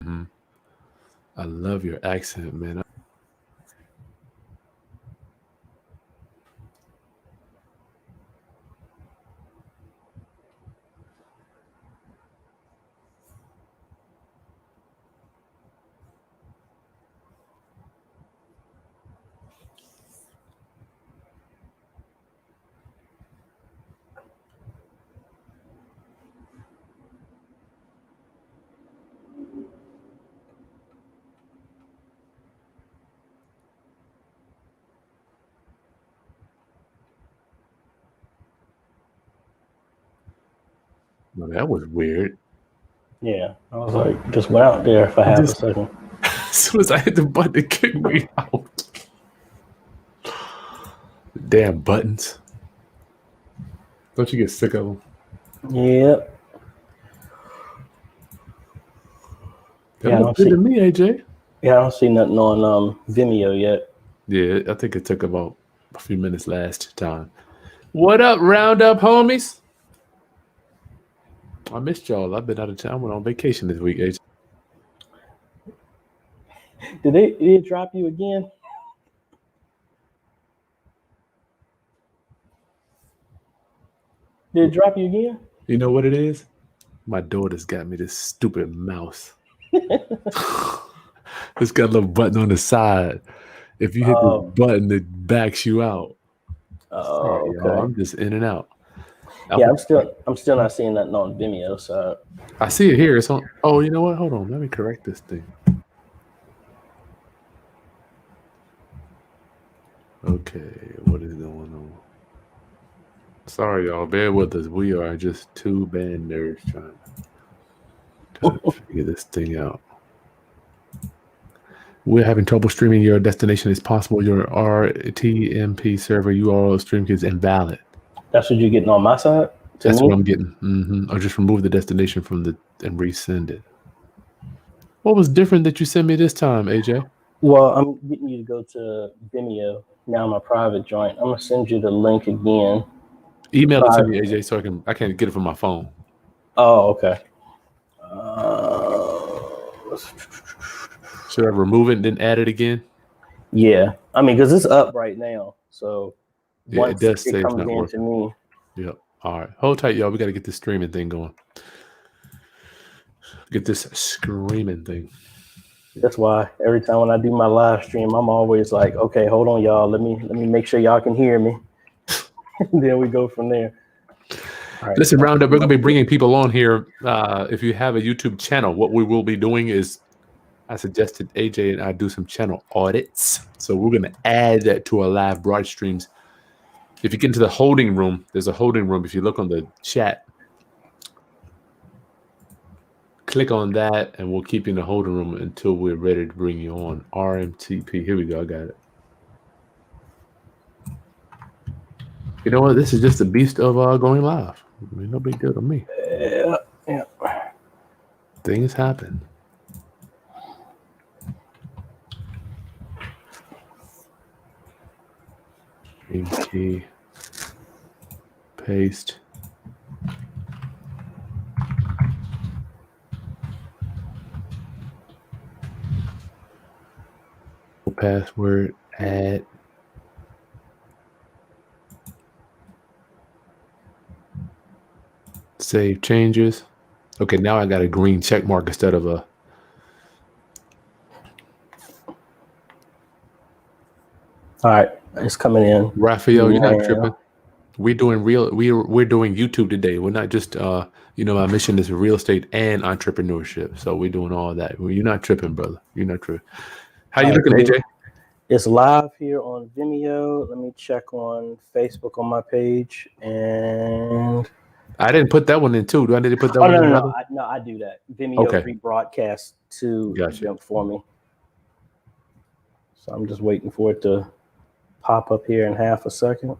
I love your accent, man. Well, that was weird. Yeah, I was like, just went out there for half a second. As soon as I hit the button, it kicked me out. Damn buttons. Don't you get sick of them? Yep. That looks good to me, AJ. Yeah, I don't see nothing on Vimeo yet. Yeah, I think it took about a few minutes last time. What up, Roundup homies? I missed y'all. I've been out of town. I went on vacation this week, AJ. Did it drop you again? Did it drop you again? You know what it is? My daughter's got me this stupid mouse. It's got a little button on the side. If you hit the button, it backs you out. Sorry, okay. y'all. I'm just in and out. Yeah, I'm still not seeing nothing on Vimeo. So I see it here. It's on. Oh, you know what? Hold on. Let me correct this thing. Okay, what is going on? Sorry, y'all. Bear with us. We are just two band nerds trying to figure this thing out. We're having trouble streaming. Your destination is possible. Your RTMP server URL stream is invalid. That's what you're getting on my side? That's what I'm getting. Or just remove the destination from and resend it. What was different that you sent me this time, AJ? Well, I'm getting you to go to Vimeo. Now my private joint. I'm going to send you the link again. Email it to me, AJ, so I can't get it from my phone. Oh, okay. Should I remove it and then add it again? Yeah. I mean, because it's up right now. So yeah, it does say it it's comes not working. to me. Yep. All right. Hold tight, y'all. We got to get this streaming thing going. Get this screaming thing. That's why every time when I do my live stream, I'm always like, okay, hold on, y'all. Let me make sure y'all can hear me. Then we go from there. All right. Listen, Roundup, we're going to be bringing people on here. If you have a YouTube channel, what we will be doing is I suggested AJ and I do some channel audits. So we're going to add that to our live broad streams. If you get into the holding room, there's a holding room. If you look on the chat, click on that and we'll keep you in the holding room until we're ready to bring you on. RMTP. Here we go. I got it. You know what? This is just the beast of going live. I mean, no big deal to me. Yeah. Things happen. Stream key. Paste. Password. Add. Save changes. Okay, now I got a green check mark instead of a. All right, it's coming in. Raphael, you're not tripping. We're doing we're doing YouTube today. We're not just my mission is real estate and entrepreneurship. So we're doing all that. You're not tripping, brother. You're not tripping. How you looking, AJ? It's live here on Vimeo. Let me check on Facebook on my page. And I didn't put that one in too. Do I need to put that one in? No, I do that. Vimeo rebroadcast to jump for me. So I'm just waiting for it to pop up here in half a second.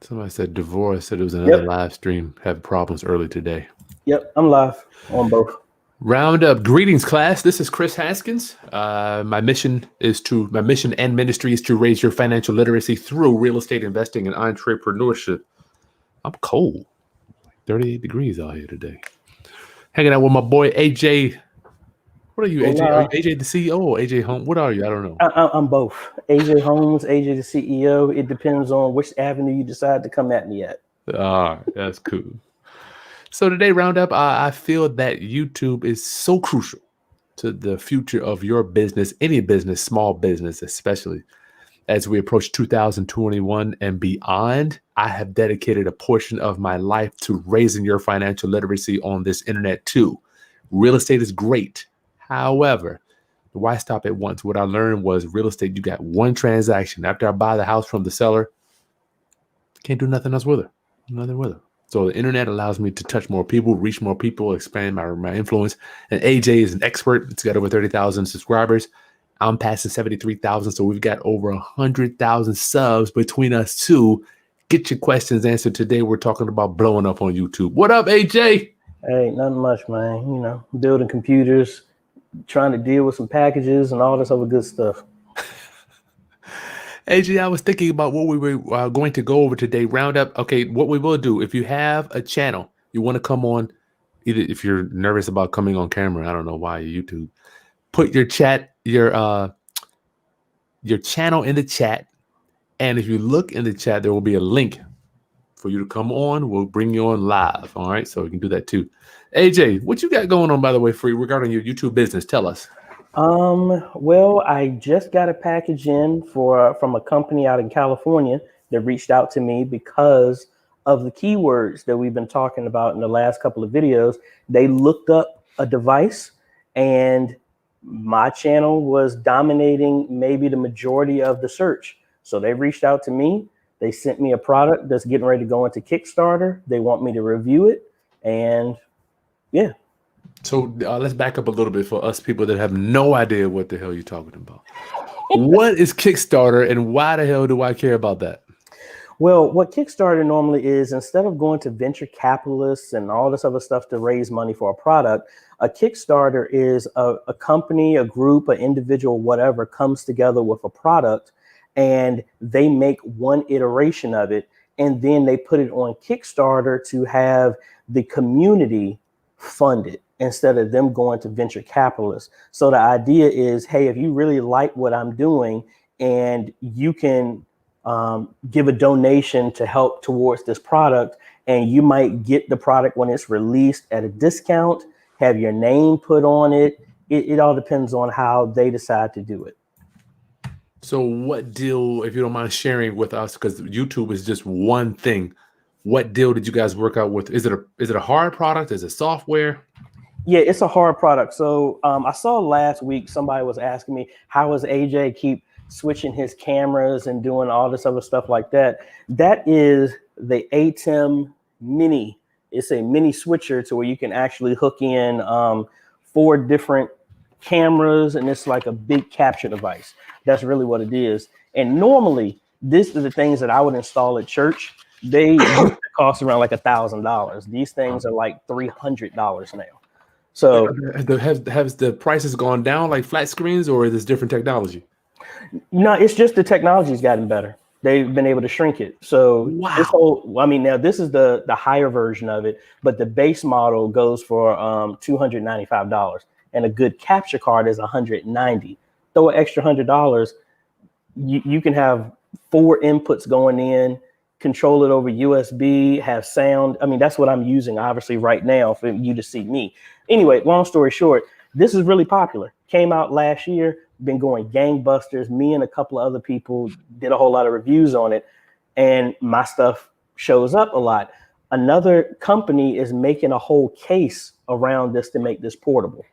Somebody said Devorah said it was another live stream having problems early today. Yep, I'm live on both. Roundup. Greetings, class. This is Chris Haskins. My mission and ministry is to raise your financial literacy through real estate investing and entrepreneurship. I'm cold. 38 degrees out here today. Hanging out with my boy AJ What are you, AJ? Are you AJ the CEO or AJ Home? What are you? I don't know. I'm both. AJ Holmes, AJ the CEO. It depends on which avenue you decide to come at me at. That's cool. So today, Roundup, I feel that YouTube is so crucial to the future of your business, any business, small business, especially as we approach 2021 and beyond. I have dedicated a portion of my life to raising your financial literacy on this internet too. Real estate is great. However, why stop at once? What I learned was real estate, you got one transaction. After I buy the house from the seller, can't do nothing else with her. Nothing with her. So the internet allows me to touch more people, reach more people, expand my influence. And AJ is an expert. It's got over 30,000 subscribers. I'm passing 73,000. So we've got over 100,000 subs between us two. Get your questions answered today. We're talking about blowing up on YouTube. What up, AJ? Hey, nothing much, man. You know, building computers, trying to deal with some packages and all this other good stuff. AJ, I was thinking about what we were going to go over today. Roundup. Okay, what we will do, if you have a channel, you want to come on, either if you're nervous about coming on camera, I don't know why, YouTube, put your channel in the chat. And if you look in the chat, there will be a link for you to come on. We'll bring you on live. All right, so you can do that too. AJ, what you got going on, by the way, for you regarding your YouTube business? Tell us. Well, I just got a package in from a company out in California that reached out to me because of the keywords that we've been talking about in the last couple of videos. They looked up a device and my channel was dominating maybe the majority of the search. So they reached out to me. They sent me a product that's getting ready to go into Kickstarter. They want me to review it. And yeah. So let's back up a little bit for us people that have no idea what the hell you're talking about. What is Kickstarter and why the hell do I care about that? Well, what Kickstarter normally is, instead of going to venture capitalists and all this other stuff to raise money for a product, a Kickstarter is a company, a group, an individual, whatever, comes together with a product and they make one iteration of it. And then they put it on Kickstarter to have the community fund it, instead of them going to venture capitalists. So the idea is, hey, if you really like what I'm doing and you can give a donation to help towards this product, and you might get the product when it's released at a discount, have your name put on it. It all depends on how they decide to do it. So what deal, if you don't mind sharing with us, because YouTube is just one thing, what deal did you guys work out with? Is it a hard product? Is it software? Yeah, it's a hard product. So I saw last week somebody was asking me, how does AJ keep switching his cameras and doing all this other stuff like that? That is the ATEM Mini. It's a mini switcher to where you can actually hook in 4 different cameras, and it's like a big capture device. That's really what it is. And normally, this is the things that I would install at church. They cost around like $1,000. These things are like $300 now. So has the prices gone down like flat screens, or is this different technology? No, it's just the technology's gotten better. They've been able to shrink it. So wow. Now this is the higher version of it, but the base model goes for $295, and a good capture card is $190. Throw an extra $100, you can have 4 inputs going in, control it over USB, have sound. I mean, that's what I'm using obviously right now for you to see me. Anyway, long story short, this is really popular. Came out last year, been going gangbusters. Me and a couple of other people did a whole lot of reviews on it, and my stuff shows up a lot. Another company is making a whole case around this to make this portable.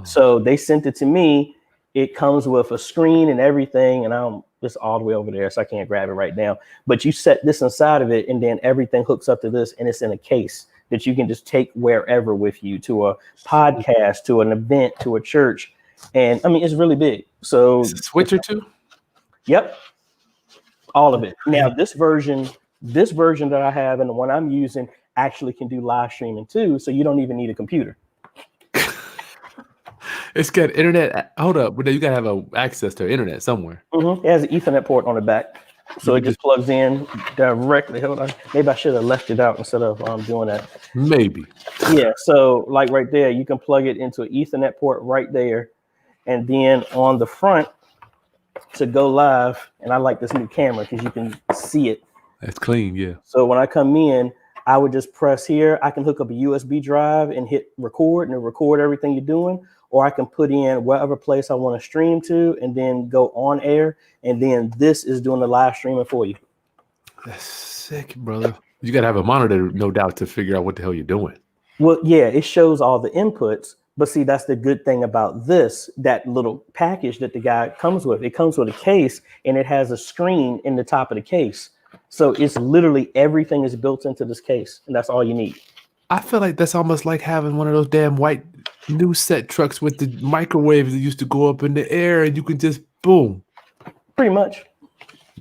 So they sent it to me. It comes with a screen and everything, and it's all the way over there, so I can't grab it right now. But you set this inside of it, and then everything hooks up to this, and it's in a case that you can just take wherever with you, to a podcast, to an event, to a church. And I mean, it's really big. So switcher too? Yep. All of it. Now, this version that I have and the one I'm using actually can do live streaming too. So you don't even need a computer. It's got internet. Hold up. But you got to have access to internet somewhere. It has an Ethernet port on the back. So it just plugs in directly. Hold on. Maybe I should have left it out instead of doing that. Maybe. Yeah. So like right there, you can plug it into an Ethernet port right there. And then on the front to go live, and I like this new camera because you can see it. That's clean, yeah. So when I come in, I would just press here. I can hook up a USB drive and hit record, and it'll record everything you're doing. Or I can put in whatever place I want to stream to and then go on air. And then this is doing the live streaming for you. That's sick, brother. You got to have a monitor, no doubt, to figure out what the hell you're doing. Well, yeah, it shows all the inputs. But see, that's the good thing about this, that little package that the guy comes with. It comes with a case and it has a screen in the top of the case. So it's literally everything is built into this case, and that's all you need. I feel like that's almost like having one of those damn white news set trucks with the microwaves that used to go up in the air and you can just boom. Pretty much.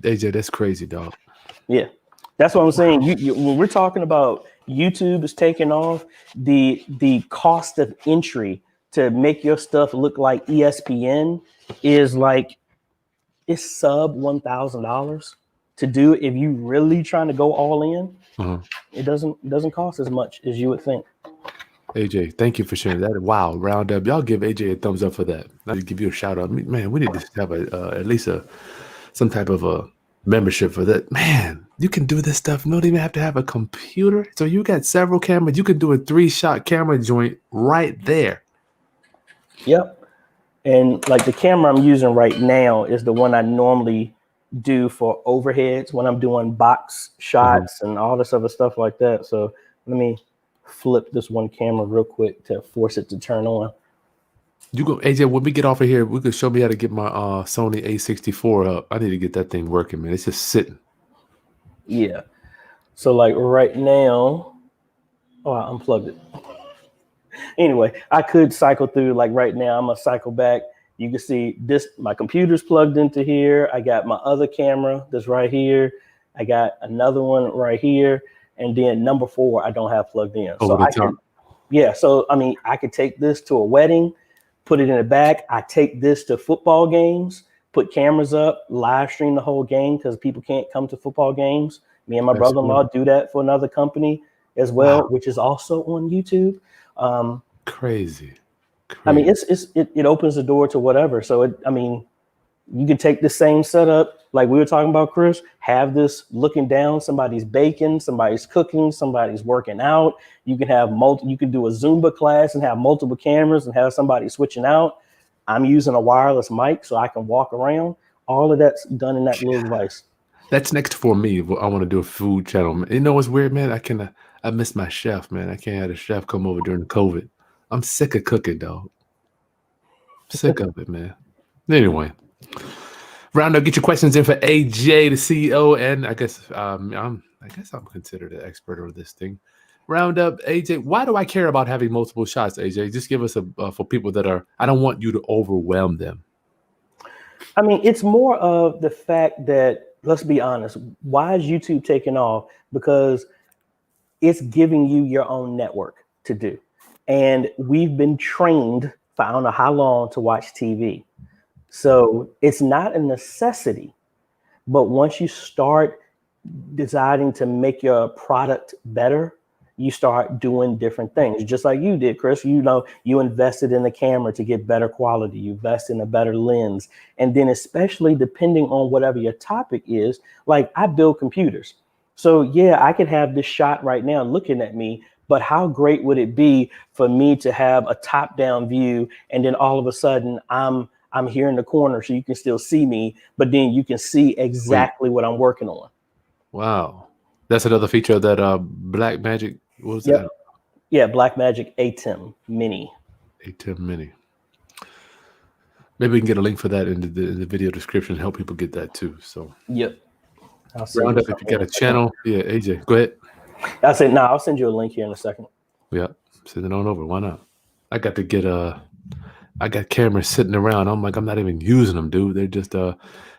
AJ, that's crazy, dog. Yeah, that's what I'm saying. When we're talking about YouTube is taking off, the cost of entry to make your stuff look like ESPN is like it's sub $1,000 to do if you really trying to go all in. It doesn't cost as much as you would think. AJ, thank you for sharing that. Wow, roundup. Y'all give AJ a thumbs up for that. I'll give you a shout out. Man, we need to have at least some type of a membership for that. Man, you can do this stuff. You don't even have to have a computer. So you got several cameras. You can do a 3-shot camera joint right there. Yep. And like the camera I'm using right now is the one I normally do for overheads when I'm doing box shots and all this other stuff like that. So let me flip this one camera real quick to force it to turn on. You go, AJ, when we get off of here, we could show me how to get my Sony A64 up. I need to get that thing working, man. It's just sitting. Yeah. So like right now, I unplugged it. Anyway, I could cycle through like right now. I'm gonna cycle back. You can see this, my computer's plugged into here. I got my other camera that's right here. I got another one right here. And then number 4, I don't have plugged in. So I can, so I mean, I could take this to a wedding, put it in the back. I take this to football games, put cameras up, live stream the whole game because people can't come to football games. Me and my brother-in-law do that for another company as well, which is also on YouTube. Crazy. I mean, it opens the door to whatever. So you can take the same setup like we were talking about, Chris, have this looking down, somebody's baking, somebody's cooking, somebody's working out. You can have you can do a Zumba class and have multiple cameras and have somebody switching out. I'm using a wireless mic so I can walk around. All of that's done in that little device. That's next for me. I want to do a food channel. You know what's weird, man? I miss my chef, man. I can't have a chef come over during the COVID. I'm sick of cooking, dog. Sick of it, man. Anyway, Roundup, get your questions in for AJ, the CEO, and I guess I'm considered an expert on this thing. Roundup, AJ, why do I care about having multiple shots, AJ? Just give us for people that are. I don't want you to overwhelm them. I mean, it's more of the fact that, let's be honest, why is YouTube taking off? Because it's giving you your own network to do. And we've been trained for I don't know how long to watch TV. So it's not a necessity. But once you start deciding to make your product better, you start doing different things, just like you did, Chris. You know, you invested in the camera to get better quality. You invest in a better lens. And then especially depending on whatever your topic is, like I build computers. So yeah, I could have this shot right now looking at me, but how great would it be for me to have a top-down view and then all of a sudden I'm here in the corner so you can still see me, but then you can see exactly what I'm working on. Wow. That's another feature of that Blackmagic. What was that? Yeah, Blackmagic ATEM Mini. ATEM Mini. Maybe we can get a link for that in the video description and help people get that too. So yep. Roundup, if you got a channel. Yeah, AJ, go ahead. I'll send you a link here in a second. Yeah, send it on over. Why not? I got to get I got cameras sitting around. I'm not even using them, dude. They're just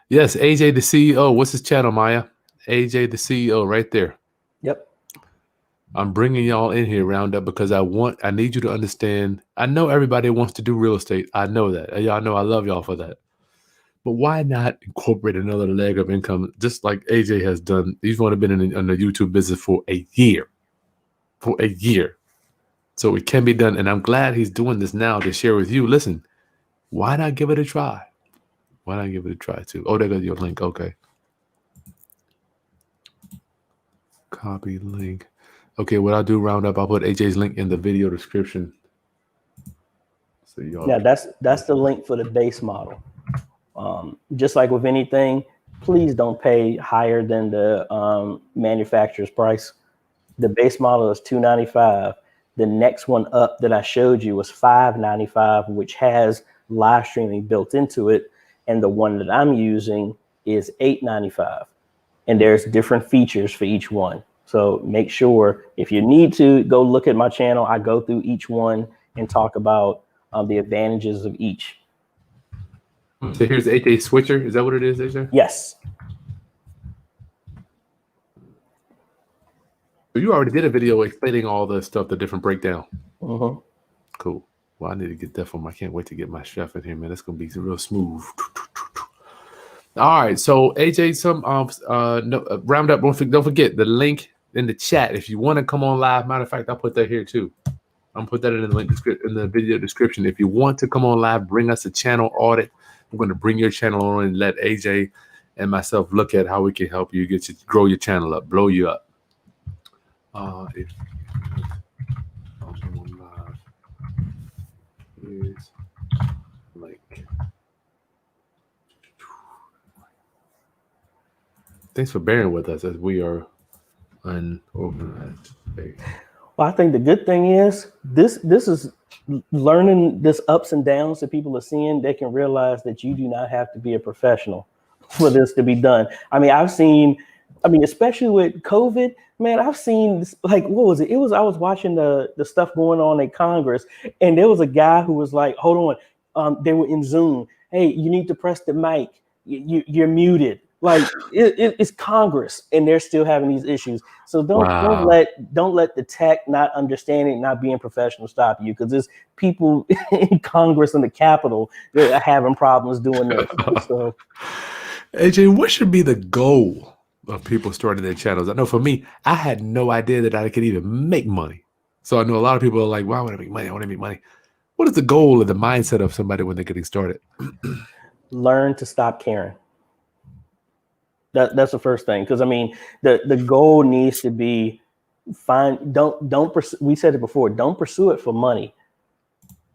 yes, AJ the CEO. What's his channel, Maya? AJ the CEO, right there. Yep. I'm bringing y'all in here, Roundup, because I need you to understand. I know everybody wants to do real estate. I know that. Y'all know I love y'all for that. But why not incorporate another leg of income, just like AJ has done? He's only been in the YouTube business for a year. So it can be done. And I'm glad he's doing this now to share with you. Listen, why not give it a try? Why not give it a try too? Oh, there goes your link. Okay. Copy link. Okay, what I'll do, Roundup, I'll put AJ's link in the video description. So y'all. Yeah, that's the link for the base model. Just like with anything, please don't pay higher than the manufacturer's price. The base model is $295. The next one up that I showed you was $595, which has live streaming built into it. And the one that I'm using is $895. And there's different features for each one. So make sure if you need to go look at my channel, I go through each one and talk about the advantages of each. So here's AJ Switcher. Is that what it is, AJ? Yes. So you already did a video explaining all the stuff, the different breakdown. Mm-hmm. Cool. Well, I need to get that from. I can't wait to get my chef in here, man. It's gonna be real smooth. All right. So AJ, some Roundup. Don't forget the link in the chat if you want to come on live. Matter of fact, I'll put that here too. I'm gonna put that in the link in the video description. If you want to come on live, bring us a channel audit. We're going to bring your channel on and let AJ and myself look at how we can help you grow your channel up, blow you up. If is like, thanks for bearing with us as we are unorganized. Well, I think the good thing is this is learning this ups and downs that people are seeing. They can realize that you do not have to be a professional for this to be done. I mean, especially with COVID, man, I've seen this, like, what was it? I was watching the stuff going on in Congress, and there was a guy who was like, hold on. They were in Zoom. Hey, you need to press the mic. You're muted. Like it's Congress, and they're still having these issues. So don't let the tech, not understanding, not being professional stop you, because there's people in Congress and the Capitol that are having problems doing this. So, AJ, what should be the goal of people starting their channels? I know for me, I had no idea that I could even make money. So I know a lot of people are like, "Why would I make money? I want to make money." What is the goal or the mindset of somebody when they're getting started? Learn to stop caring. That's the first thing, because I mean the goal needs to be don't pursue, we said it before, don't pursue it for money,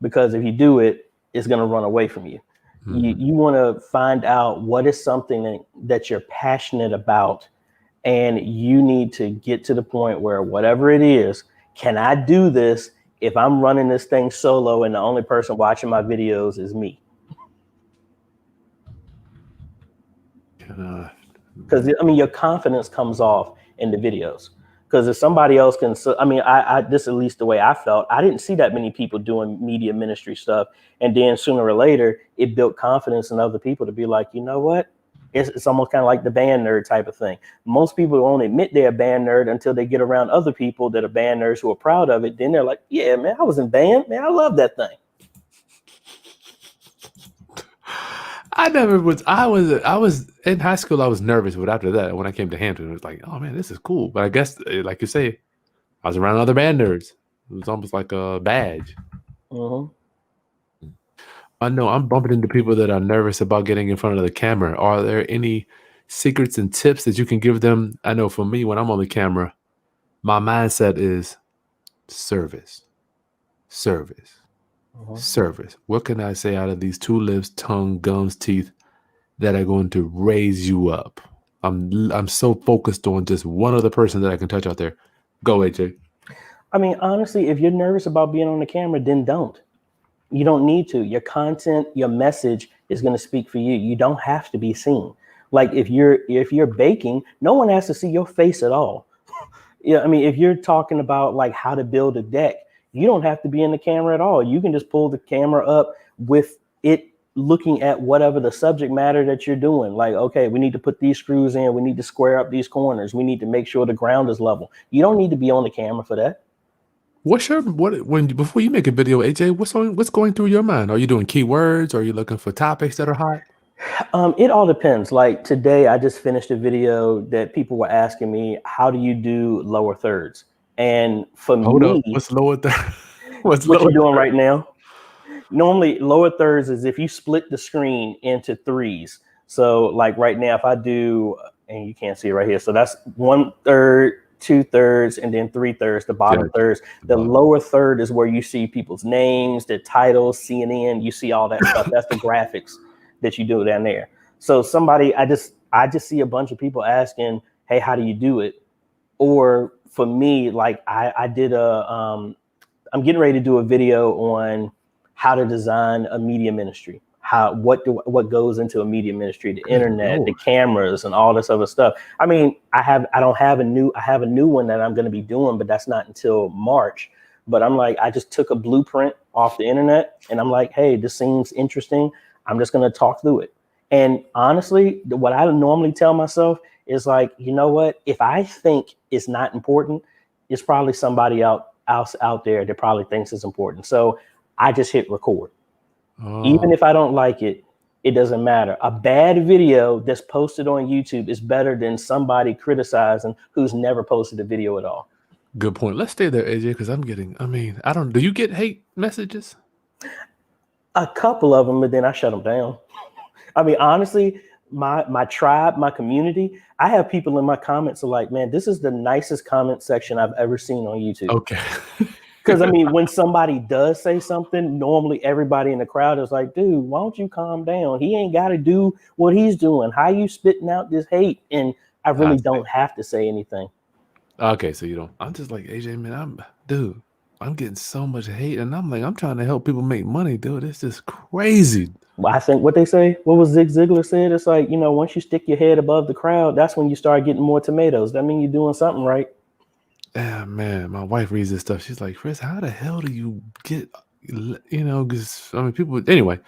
because if you do it, it's going to run away from you. Mm-hmm. You want to find out what is something that you're passionate about, and you need to get to the point where whatever it is, can I do this if I'm running this thing solo and the only person watching my videos is me? Because I mean, your confidence comes off in the videos. Because if somebody else can, I mean, this is at least the way I felt. I didn't see that many people doing media ministry stuff, and then sooner or later, it built confidence in other people to be like, you know what? It's almost kind of like the band nerd type of thing. Most people won't admit they're a band nerd until they get around other people that are band nerds who are proud of it. Then they're like, yeah, man, I was in band, man, I love that thing. I was in high school. I was nervous, but after that, when I came to Hampton, it was like, oh man, this is cool. But I guess, like you say, I was around other band nerds. It was almost like a badge. Mm-hmm. I know I'm bumping into people that are nervous about getting in front of the camera. Are there any secrets and tips that you can give them? I know for me, when I'm on the camera, my mindset is service. Uh-huh. Service. What can I say out of these two lips, tongue, gums, teeth that are going to raise you up? I'm so focused on just one other person that I can touch out there. Go, AJ. I mean, honestly, if you're nervous about being on the camera, then don't. You don't need to. Your content, your message is going to speak for you. You don't have to be seen. Like if you're baking, no one has to see your face at all. Yeah, I mean, if you're talking about like how to build a deck, you don't have to be in the camera at all. You can just pull the camera up with it looking at whatever the subject matter that you're doing. Like, okay, we need to put these screws in. We need to square up these corners. We need to make sure the ground is level. You don't need to be on the camera for that. Before you make a video, AJ, what's going through your mind? Are you doing keywords? Are you looking for topics that are hot? It all depends. Like today, I just finished a video that people were asking me, how do you do lower thirds? And for Hold up. me, What's lower third? What's what lower you're doing third? right now, normally lower thirds is if you split the screen into threes. So like right now, if I do, and you can't see it right here. So that's 1/3, 2/3, and then 3/3, the bottom Gotcha. thirds. The lower third is where you see people's names, their titles, CNN, you see all that stuff. That's the graphics that you do down there. So somebody, I just see a bunch of people asking, hey, how do you do it? Or for me, like I did I'm getting ready to do a video on how to design a media ministry. What goes into a media ministry, the Good internet, the Lord. cameras, and all this other stuff. I mean, I have a new one that I'm going to be doing, but that's not until March. But I'm like, I just took a blueprint off the internet, and I'm like, hey, this seems interesting. I'm just going to talk through it. And honestly, what I normally tell myself is like, you know what? If I think it's not important, it's probably somebody else out there that probably thinks it's important. So I just hit record. Oh, Even if I don't like it, it doesn't matter. A bad video that's posted on YouTube is better than somebody criticizing who's never posted a video at all. good point. Let's stay there, AJ, because I don't, do you get hate messages? A couple of them, but then I shut them down. I mean, honestly, my tribe, my community, I have people in my comments are like, man, this is the nicest comment section I've ever seen on YouTube. Okay. Because I mean, when somebody does say something, normally everybody in the crowd is like, dude, why don't you calm down? He ain't got to do what he's doing. How you spitting out this hate? And I I really see. don't have to say anything. Okay, so you don't. I'm just like, AJ, man, I'm getting so much hate, and I'm like, I'm trying to help people make money, dude. It's just crazy. But I think what they say, what was Zig Ziglar said, it's like, once you stick your head above the crowd, that's when you start getting more tomatoes. That means you're doing something right. Yeah, man, my wife reads this stuff. She's like, Chris, how the hell do you get, because people. Anyway,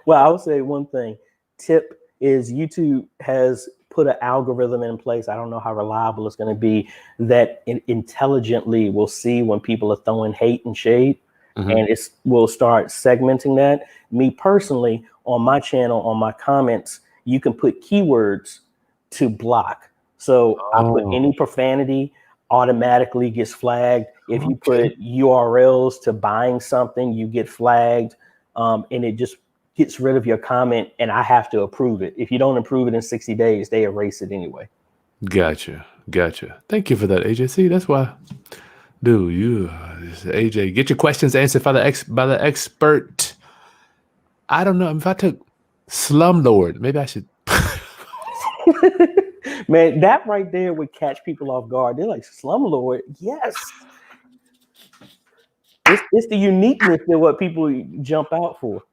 Well, I would say one thing. Tip is YouTube has put an algorithm in place. I don't know how reliable it's going to be that intelligently will see when people are throwing hate and shade, mhm. and will start segmenting that. Me personally, on my channel, on my comments, you can put keywords to block. So I put Oh, any profanity automatically gets flagged. If you okay, put URLs to buying something, you get flagged, and it just gets rid of your comment, and I have to approve it. If you don't approve it in 60 days, they erase it anyway. gotcha. Thank you for that, AJ. See, that's why, dude. AJ, get your questions answered by the expert. I don't know if I took Slumlord, maybe I should. Man, that right there would catch people off guard. They're like, slumlord, yes. It's the uniqueness of what people jump out for.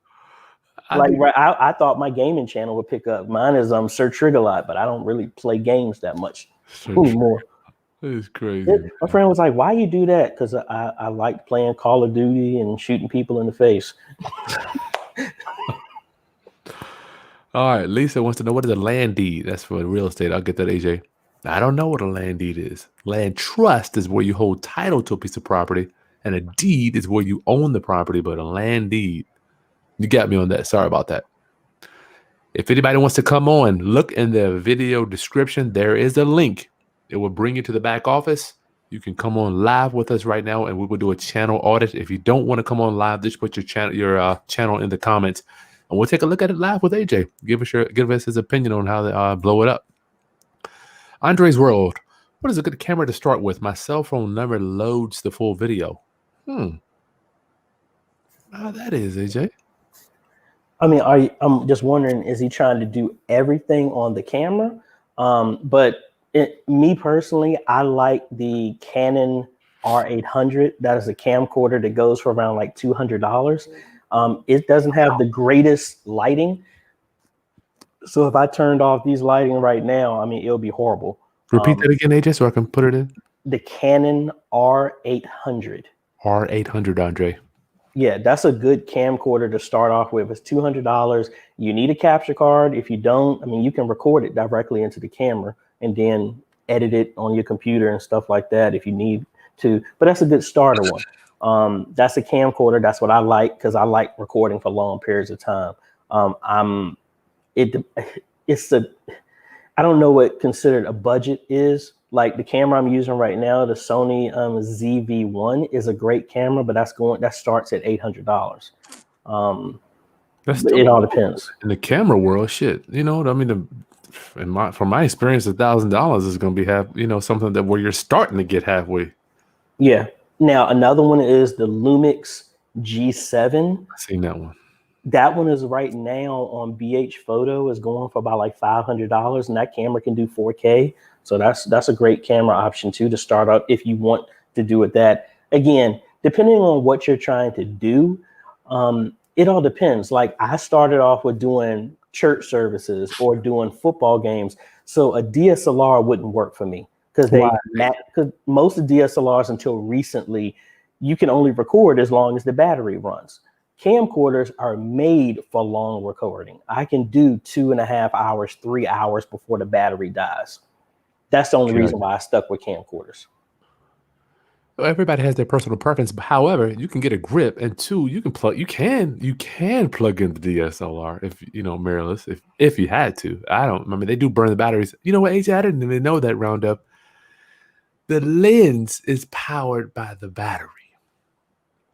I Like, think right, I thought my gaming channel would pick up. Mine is Sir Trigger, but I don't really play games that much search anymore. is crazy. My friend was like, "Why you do that?" Because I like playing Call of Duty and shooting people in the face. All right, Lisa wants to know what is a land deed. That's for real estate. I'll get that, AJ. I don't know what a land deed is. Land trust is where you hold title to a piece of property, and a deed is where you own the property. But a land deed, you got me on that. Sorry about that. If anybody wants to come on, look in the video description. There is a link. It will bring you to the back office. You can come on live with us right now, and we will do a channel audit. If you don't want to come on live, just put your channel in the comments, and we'll take a look at it live with AJ. Give us his opinion on how to blow it up. Andre's World. What is a good camera to start with? My cell phone never loads the full video. How that is, AJ. I mean, I'm just wondering, is he trying to do everything on the camera? Me personally, I like the Canon R800. That is a camcorder that goes for around like $200. It doesn't have the greatest lighting. So if I turned off these lighting right now, I mean, it'll be horrible. Repeat that again, AJ, so I can put it in. The Canon R800. R800, Andre. Yeah, that's a good camcorder to start off with. It's $200. You need a capture card. If you don't, I mean, you can record it directly into the camera and then edit it on your computer and stuff like that if you need to. But that's a good starter one. That's a camcorder. That's what I like because I like recording for long periods of time. It's I don't know what considered a budget is. Like the camera I'm using right now, the Sony ZV-1 is a great camera, but that starts at $800. That's But still it all depends. in the camera world. Shit, you know. I mean, from my experience, $1,000 is going to be something that where you're starting to get halfway. Yeah. Now another one is the Lumix G7. I've seen that one. That one is right now on BH Photo is going for about like $500, and that camera can do 4K. So that's a great camera option too to start up if you want to do it. That again, depending on what you're trying to do, it all depends. Like I started off with doing church services or doing football games, so a DSLR wouldn't work for me because because most of DSLRs until recently, you can only record as long as the battery runs. Camcorders are made for long recording. I can do 2.5 hours, 3 hours before the battery dies. That's the only reason why I stuck with camcorders. Well, everybody has their personal preference, but however, you can get a grip, and two, you can plug in the DSLR if mirrorless if you had to. I mean, they do burn the batteries. You know what, AJ? I didn't even know that roundup. The lens is powered by the battery.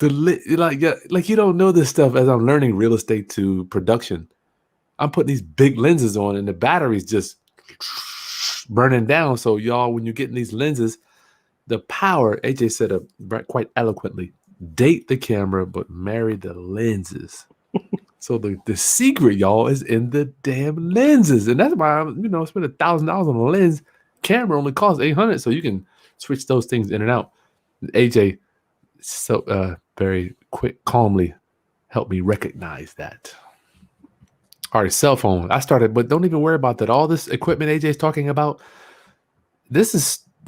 Like you don't know this stuff as I'm learning real estate to production. I'm putting these big lenses on, and the battery's just burning down. So y'all, when you're getting these lenses, the power, AJ said quite eloquently, date the camera, but marry the lenses. So the secret, y'all, is in the damn lenses. And that's why I'm, spend $1,000 on a lens. Camera only costs $800, so you can switch those things in and out. AJ, so very calmly helped me recognize that. All right, cell phone. I started, but don't even worry about that. All this equipment AJ is talking about,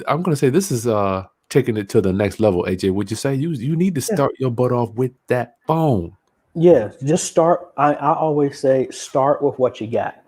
I'm going to say this is taking it to the next level, AJ. Would you say you need to start your butt off with that phone? Yeah, just start. I always say start with what you got,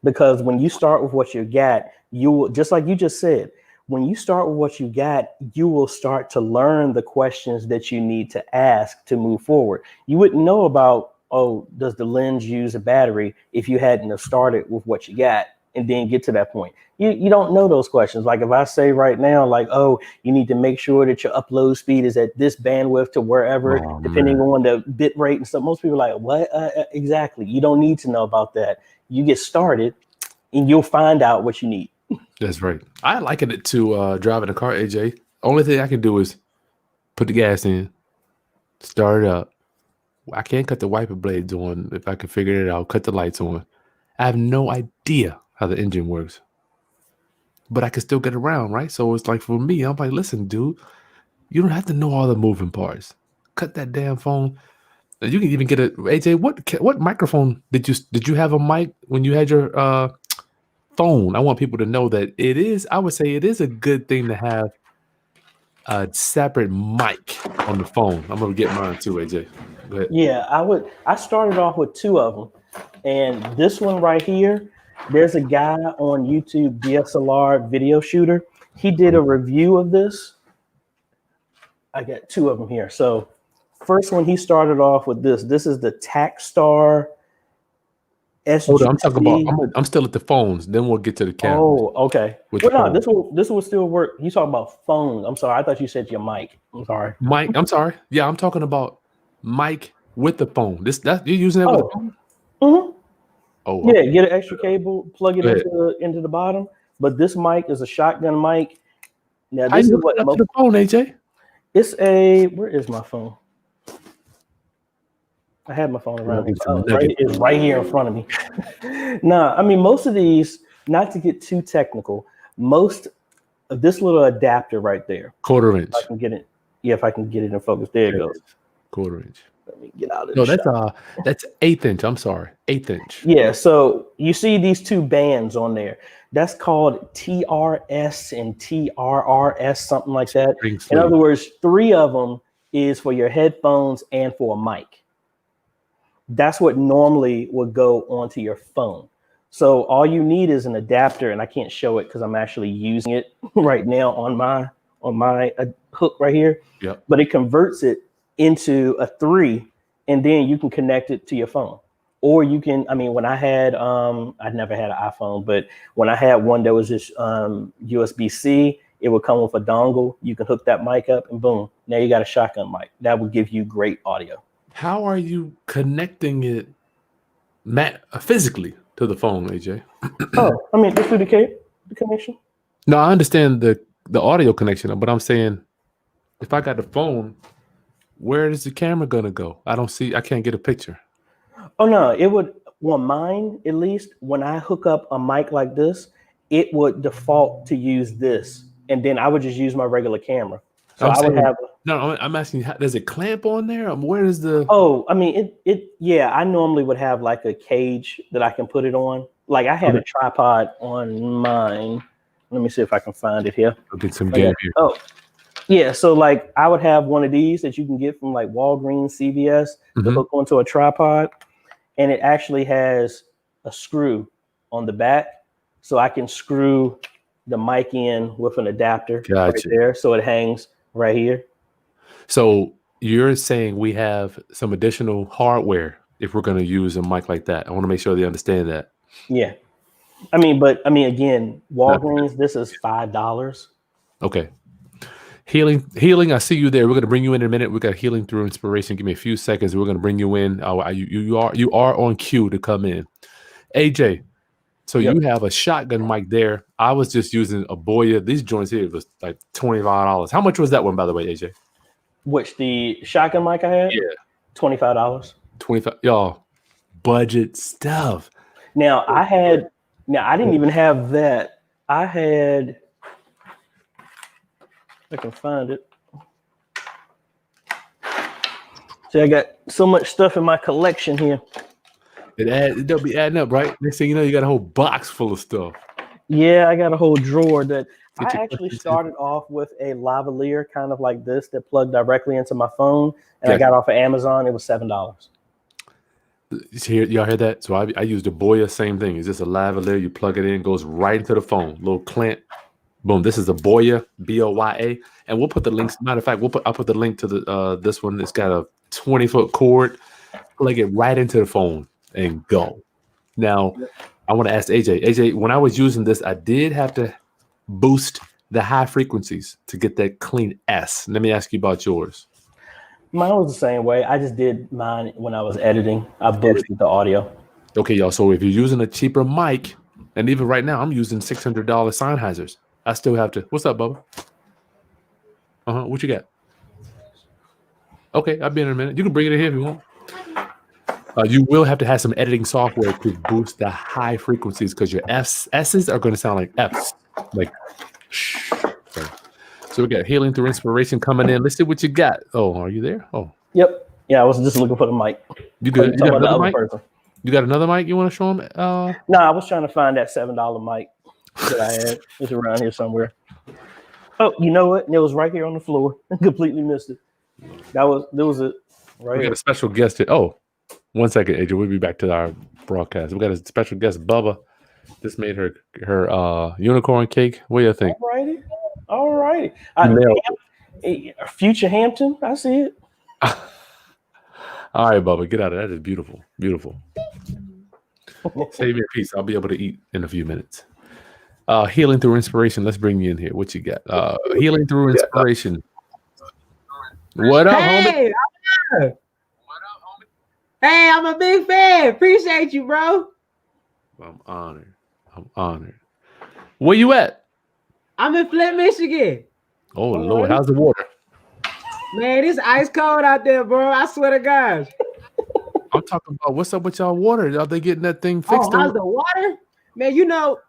because when you start with what you got, you will, just like you just said, when you start with what you got, you will start to learn the questions that you need to ask to move forward. You wouldn't know about, oh, does the lens use a battery if you hadn't have started with what you got and then get to that point. You don't know those questions. Like if I say right now, like, oh, you need to make sure that your upload speed is at this bandwidth to wherever, depending on the bit rate and stuff. Most people are like, what? Exactly. You don't need to know about that. You get started and you'll find out what you need. That's right. I liken it to driving a car, AJ. Only thing I can do is put the gas in, start it up. I can't cut the wiper blades on. If I can figure it out, cut the lights on. I have no idea how the engine works, but I can still get around, right? So it's like for me, I'm like, listen, dude, you don't have to know all the moving parts. Cut that damn phone. You can even get a AJ. What microphone did you have a mic when you had your phone? I want people to know that it is. I would say it is a good thing to have a separate mic on the phone. I'm gonna get mine too, AJ. Go ahead. Yeah, I started off with 2 of them, and this one right here. There's a guy on YouTube, DSLR video shooter. He did a review of this. I got 2 of them here. So first one, he started off with this. This is the Takstar SGC. Hold on, I'm talking about. I'm still at the phones. Then we'll get to the camera. Oh, okay. Well, no, this will still work. You talking about phones? I'm sorry. I thought you said your mic. I'm sorry. Mic. I'm sorry. Yeah, I'm talking about mic with the phone. You're using it with the phone? Mm-hmm. Oh, yeah. Get an extra cable, plug it into the bottom. But this mic is a shotgun mic. Now this is what the phone, AJ. It's where is my phone? I had my phone around me. It's right here in front of me. Nah, I mean, most of these, not to get too technical, most of this little adapter right there. 1/4 inch. If I can get it. Yeah, if I can get it in focus. There it goes. 1/4 inch. Let me get out of this. No, that's 1/8 inch. I'm sorry. 1/8 inch. Yeah, so you see these 2 bands on there. That's called TRS and TRRS, something like that. In other words, 3 of them is for your headphones and for a mic. That's what normally would go onto your phone. So all you need is an adapter, and I can't show it because I'm actually using it right now on my hook right here. Yep. But it converts it into a 3, and then you can connect it to your phone. Or you can, I mean, when I had, I'd never had an iPhone, but when I had one that was just USB-C, it would come with a dongle. You can hook that mic up and boom, now you got a shotgun mic. That would give you great audio. How are you connecting it physically to the phone, AJ? Oh, I mean, just through the connection. No, I understand the audio connection, but I'm saying if I got the phone, where is the camera gonna go? I can't get a picture. Oh no, it would. Well, mine at least. When I hook up a mic like this, it would default to use this, and then I would just use my regular camera. So I would have. No, I'm asking. Does it clamp on there? Where is the? Oh, I mean, yeah. I normally would have like a cage that I can put it on. Like I had a tripod on mine. Let me see if I can find it here. I'll get some game here. Oh, yeah. So like I would have one of these that you can get from like Walgreens, CVS to hook onto a tripod. And it actually has a screw on the back, so I can screw the mic in with an adapter right there, so it hangs right here. So you're saying we have some additional hardware if we're going to use a mic like that. I want to make sure they understand that. Yeah, I mean, again, Walgreens, this is $5. Okay. Healing. I see you there. We're going to bring you in a minute. We got Healing Through Inspiration. Give me a few seconds. We're going to bring you in. You are on cue to come in. AJ, so you have a shotgun mic there. I was just using a Boya. These joints here was like $25. How much was that one, by the way, AJ? Which, the shotgun mic I had? Yeah, $25. 25. Y'all, budget stuff. Now I didn't even have that. I can find it. See, I got so much stuff in my collection here. It'll be adding up, right? Next thing you know, you got a whole box full of stuff. Yeah, I got a whole drawer that I actually started off with a lavalier kind of like this that plugged directly into my phone, and I got off of Amazon. It was $7. Y'all hear that? So I used a Boya, same thing. It's just a lavalier. You plug it in, goes right into the phone. Little clamp. Boom. This is a Boya, Boya, and we'll put the links. Matter of fact, I'll put the link to the this one. It's got a 20-foot cord. Plug it right into the phone and go. Now, I want to ask AJ. AJ, when I was using this, I did have to boost the high frequencies to get that clean S. Let me ask you about yours. Mine was the same way. I just did mine when I was editing. I boosted the audio. Okay, y'all. So if you're using a cheaper mic, and even right now, I'm using $600 Sennheisers. I still have to. What's up, Bubba? What you got? Okay, I'll be in a minute. You can bring it in here if you want. You will have to have some editing software to boost the high frequencies because your S's are going to sound like F's. Like, shh. So we got Healing Through Inspiration coming in. Let's see what you got. Oh, are you there? Oh. Yep. Yeah, I was just looking for the mic. You good? You got another mic? You got another mic you want to show them? No, I was trying to find that $7 mic that I had. It's around here somewhere. Oh, you know what? It was right here on the floor. I completely missed it. There was it right We here. got a special guest here. Oh, 1 second, AJ. We'll be back to our broadcast. We got a special guest, Bubba. This made her unicorn cake. What do you think? All righty. Future Hampton. I see it. All right, Bubba, get out of that. That is beautiful. Beautiful. Save me a piece. I'll be able to eat in a few minutes. Healing Through Inspiration. Let's bring you in here. What you got? Healing Through Inspiration. What up, homie? What up, homie? Hey, I'm a big fan. Appreciate you, bro. I'm honored. Where you at? I'm in Flint, Michigan. Oh, Lord. How's the water? Man, it's ice cold out there, bro. I swear to God. I'm talking about what's up with y'all water. Are they getting that thing fixed? Oh, how's the water? Man, you know,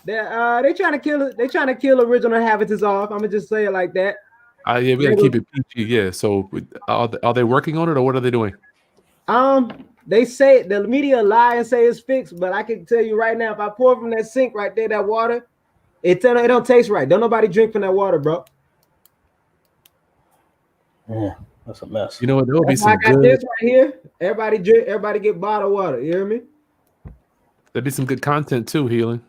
they trying to kill it. They trying to kill original habitats off. I'm gonna just say it like that. Yeah, we gotta keep it PG. Yeah. So are they working on it or what are they doing? They say the media lie and say it's fixed, but I can tell you right now, if I pour from that sink right there, that water, it don't taste right. Don't nobody drink from that water, bro. Yeah, that's a mess. You know what? There'll be some I got this right here. Everybody drink. Everybody get bottled water. You hear me? There'll be some good content too, Healing.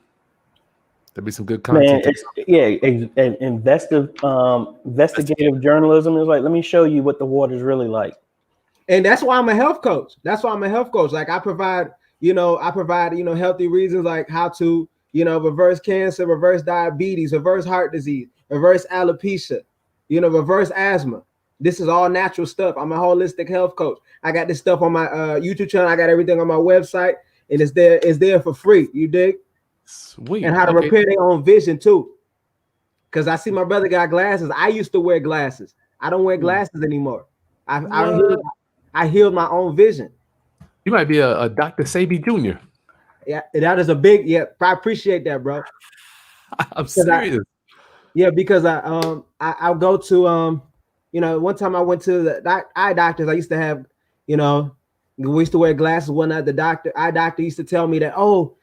There'll be some good content. Man, investigative journalism is like, let me show you what the water's really like. And that's why I'm a health coach. That's why I'm a health coach. Like I provide, healthy reasons like how to, reverse cancer, reverse diabetes, reverse heart disease, reverse alopecia, reverse asthma. This is all natural stuff. I'm a holistic health coach. I got this stuff on my YouTube channel. I got everything on my website, and it's there for free. You dig? Sweet. And how to repair their own vision too. Because I see my brother got glasses. I used to wear glasses. I don't wear glasses anymore. I healed my own vision. You might be a Dr. Sabi Jr. Yeah, that is a big, I appreciate that, bro. I'm serious. Because I'll go to one time I went to the eye doctors. I used to have, we used to wear glasses. One night the eye doctor used to tell me that, you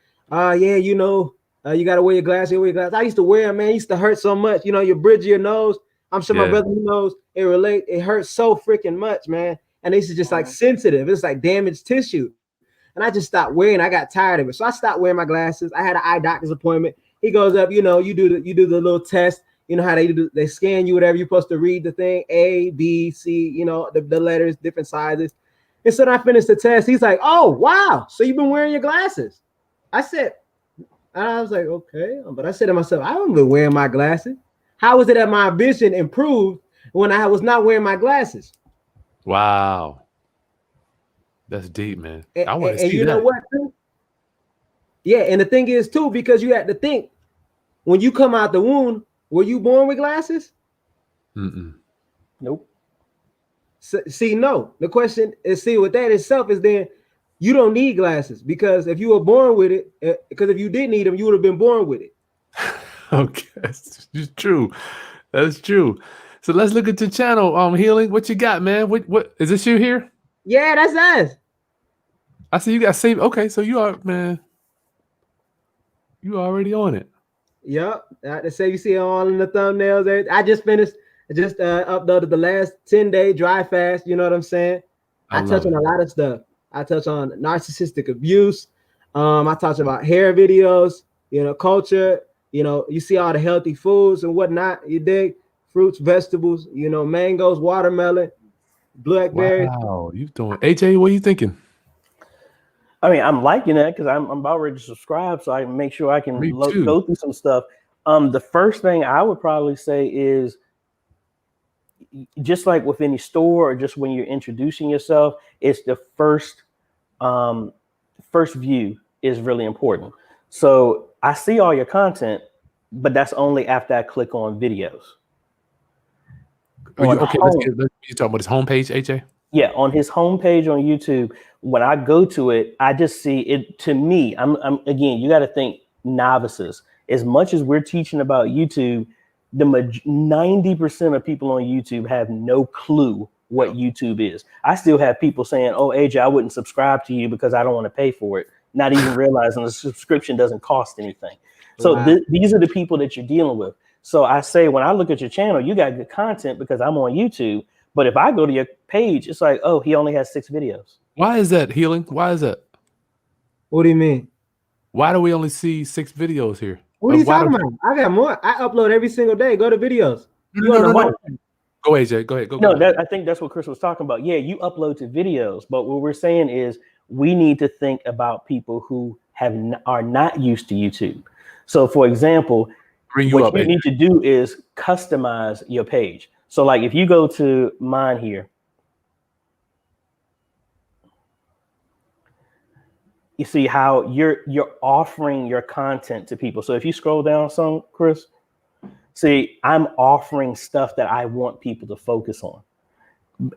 gotta wear your glasses, I used to wear them, man. It used to hurt so much. Your bridge of your nose. I'm sure my brother knows it hurts so freaking much, man. And this is just like sensitive. It's like damaged tissue. And I just stopped wearing. I got tired of it. So I stopped wearing my glasses. I had an eye doctor's appointment. He goes up, you do the little test. You know how they scan you, whatever. You're supposed to read the thing, A, B, C, the letters, different sizes. And so I finished the test. He's like, oh, wow. So you've been wearing your glasses. I was like, okay. But I said to myself, I haven't been wearing my glasses. How is it that my vision improved when I was not wearing my glasses? Wow. That's deep, man. I want to see that. You know what, too? Yeah, and the thing is, too, because you had to think, when you come out the womb, were you born with glasses? Nope. See, no. The question is, with that itself is then you don't need glasses, because if you were born with it, because if you did need them, you would have been born with it. Okay, that's true. That's true. So let's look at your channel, Healing. What you got, man? What is this you here? Yeah, that's us. I see you got saved. Okay, so you are, man. You already on it. Yep. The save you see all in the thumbnails. I just finished. Uploaded the last 10-day dry fast. You know what I'm saying? I touch on a lot of stuff. I touch on narcissistic abuse. I talk about hair videos. Culture. You see all the healthy foods and whatnot. You dig? Fruits, vegetables. Mangoes, watermelon, blackberries. Wow, you doing? AJ, what are you thinking? I mean, I'm liking that because I'm about ready to subscribe, so I can make sure I can go through some stuff. The first thing I would probably say is, just like with any store or just when you're introducing yourself, it's the first view is really important. So I see all your content, but that's only after I click on videos. Okay, you talking about his homepage, AJ? Yeah, on his homepage on YouTube, when I go to it, I just see it. To me, I'm again, you got to think novices. As much as we're teaching about YouTube, 90% of people on YouTube have no clue what YouTube is. I still have people saying, "Oh, AJ, I wouldn't subscribe to you because I don't want to pay for it," not even realizing the subscription doesn't cost anything. So these are the people that you're dealing with. So I say, when I look at your channel, you got good content because I'm on YouTube. But if I go to your page, it's like, oh, he only has 6 videos. Why is that, Healing? Why is that? What do you mean? Why do we only see 6 videos here? What are you talking about? I got more. I upload every single day. Go to videos. No. Go, AJ. Go ahead. Go. I think that's what Chris was talking about. Yeah, you upload to videos. But what we're saying is we need to think about people who are not used to YouTube. So, for example, what you need to do is customize your page. So like if you go to mine here, you see how you're offering your content to people. So if you scroll down some, Chris, see, I'm offering stuff that I want people to focus on.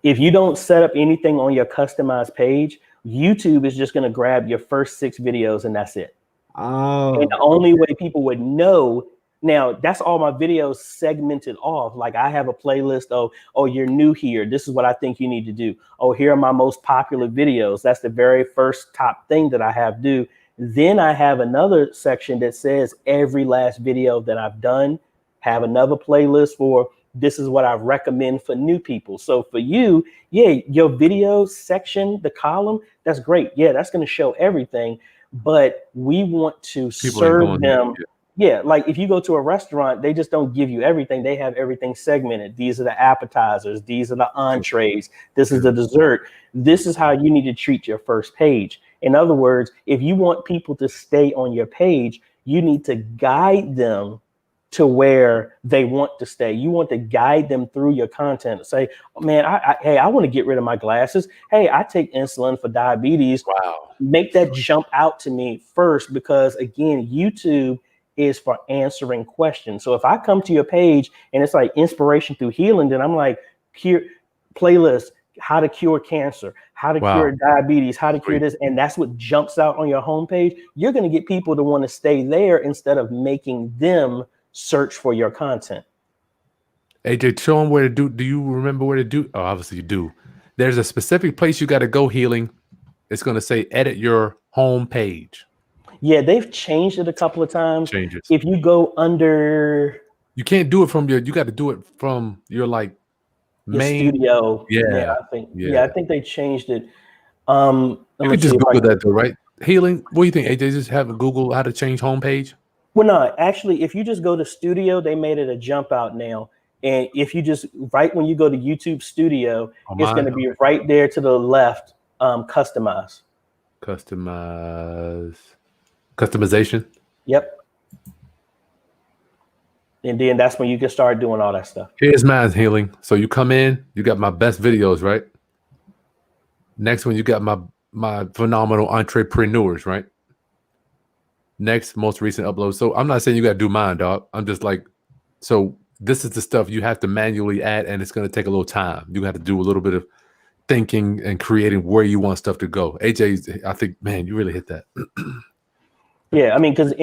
If you don't set up anything on your customized page, YouTube is just going to grab your first 6 videos and that's it. Oh. And the only way people would know. Now, that's all my videos segmented off. Like I have a playlist of, oh, you're new here. This is what I think you need to do. Oh, here are my most popular videos. That's the very first top thing that I have do. Then I have another section that says every last video that I've done, have another playlist for this is what I recommend for new people. So for you, your video section, the column, that's great. Yeah, that's going to show everything. But we want to serve them Yeah, like if you go to a restaurant, they just don't give you everything. They have everything segmented. These are the appetizers. These are the entrees. This is the dessert. This is how you need to treat your first page. In other words, if you want people to stay on your page, you need to guide them to where they want to stay. You want to guide them through your content. Say, oh, man, hey, I want to get rid of my glasses. Hey, I take insulin for diabetes. Wow. Make that jump out to me first, because again, YouTube is for answering questions. So if I come to your page and it's like inspiration through healing, then I'm like, cure playlist, how to cure cancer, how to cure diabetes, how to cure this. And that's what jumps out on your homepage. You're going to get people to want to stay there instead of making them search for your content. AJ, show them where to do. Do you remember where to do? Oh, obviously you do. There's a specific place you got to go, Healing. It's going to say edit your home page. Yeah, they've changed it a couple of times. Changes. If you go under, you can't do it from your. You got to do it from your like main studio. Yeah, I think they changed it. You could just Google that though, right? Healing. What do you think, AJ? Just have a Google how to change homepage. Well, no, actually, if you just go to studio, they made it a jump out now. And if you just right when you go to YouTube Studio, it's going to be right there to the left. Customization. Yep. And then that's when you can start doing all that stuff. Here's mine, Healing. So you come in, you got my best videos, right? Next one, you got my phenomenal entrepreneurs, right? Next, most recent upload. So I'm not saying you got to do mine, dog. I'm just like, so this is the stuff you have to manually add, and it's going to take a little time. You got to do a little bit of thinking and creating where you want stuff to go. AJ, I think, man, you really hit that. Yeah, I mean, because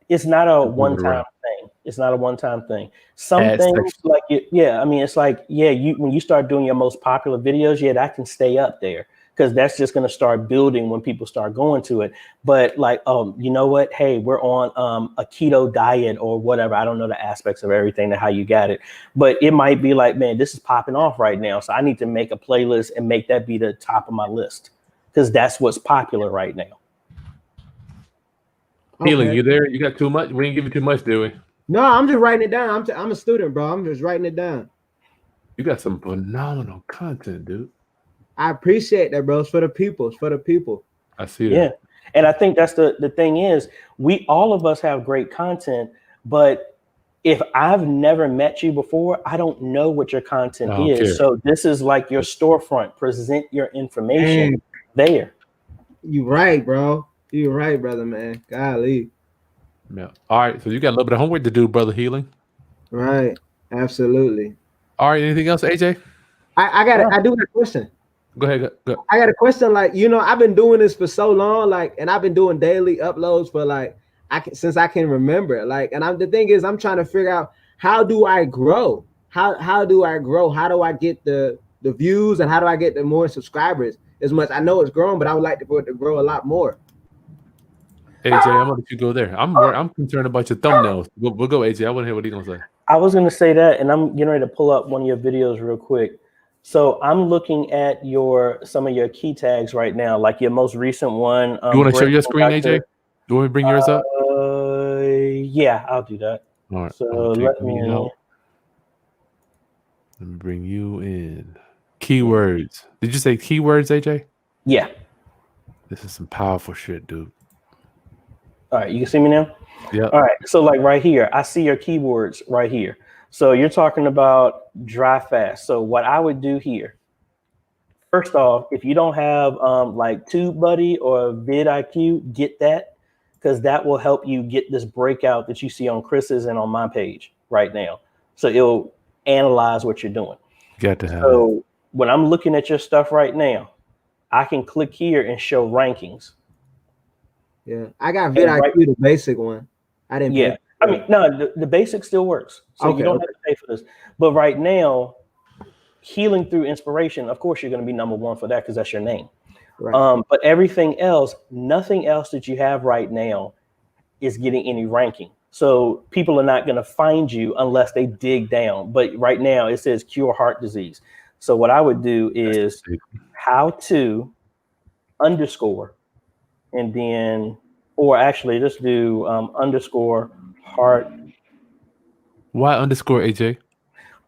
it's not a one-time thing. It's not a one-time thing. Some things like it, yeah, I mean, it's like, yeah, when you start doing your most popular videos, yeah, that can stay up there because that's just going to start building when people start going to it. But like, you know what? Hey, we're on a keto diet or whatever. I don't know the aspects of everything and how you got it, but it might be like, man, this is popping off right now, so I need to make a playlist and make that be the top of my list because that's what's popular right now. Healing, you there? You got too much? We didn't give you too much, do we? No, I'm just writing it down. I'm a student, bro. I'm just writing it down. You got some phenomenal content, dude. I appreciate that, bro. It's for the people. It's for the people. I see that. Yeah. And I think that's the thing is all of us have great content, but if I've never met you before, I don't know what your content is. So this is like your storefront. Present your information there. You right, bro. You're right, brother, man. Golly. Yeah. All right. So you got a little bit of homework to do, brother Healing. Right. Absolutely. All right. Anything else, AJ? I do have a question. Go ahead. Go. I got a question. Like, I've been doing this for so long, like, and I've been doing daily uploads for like since I can remember. Like, and the thing is, I'm trying to figure out how do I grow? How do I grow? How do I get the views and how do I get the more subscribers? As much I know it's growing, but I would like for it to grow a lot more. AJ, I'm gonna let you go there. I'm concerned about your thumbnails. We'll go, AJ. I want to hear what he's gonna say. I was gonna say that, and I'm getting ready to pull up one of your videos real quick. So I'm looking at some of your key tags right now, like your most recent one. You want to share your screen, AJ? Do you want me to bring yours up? Yeah, I'll do that. All right. So let me bring you in. Keywords. Did you say keywords, AJ? Yeah. This is some powerful shit, dude. All right, you can see me now? Yeah. All right, so like right here, I see your keywords right here. So you're talking about dry fast. So what I would do here, first off, if you don't have like TubeBuddy or vidIQ, get that because that will help you get this breakout that you see on Chris's and on my page right now. So it'll analyze what you're doing. Got to have it. When I'm looking at your stuff right now, I can click here and show rankings. Yeah, I got vidIQ, the basic one. I didn't. Yeah, I mean, no, the basic still works. So you don't have to pay for this. But right now, healing through inspiration, of course, you're going to be number one for that because that's your name. Right. But everything else, nothing else that you have right now is getting any ranking. So people are not going to find you unless they dig down. But right now, it says cure heart disease. So what I would do is how to _ and then, or actually just do _ heart. Why underscore, AJ?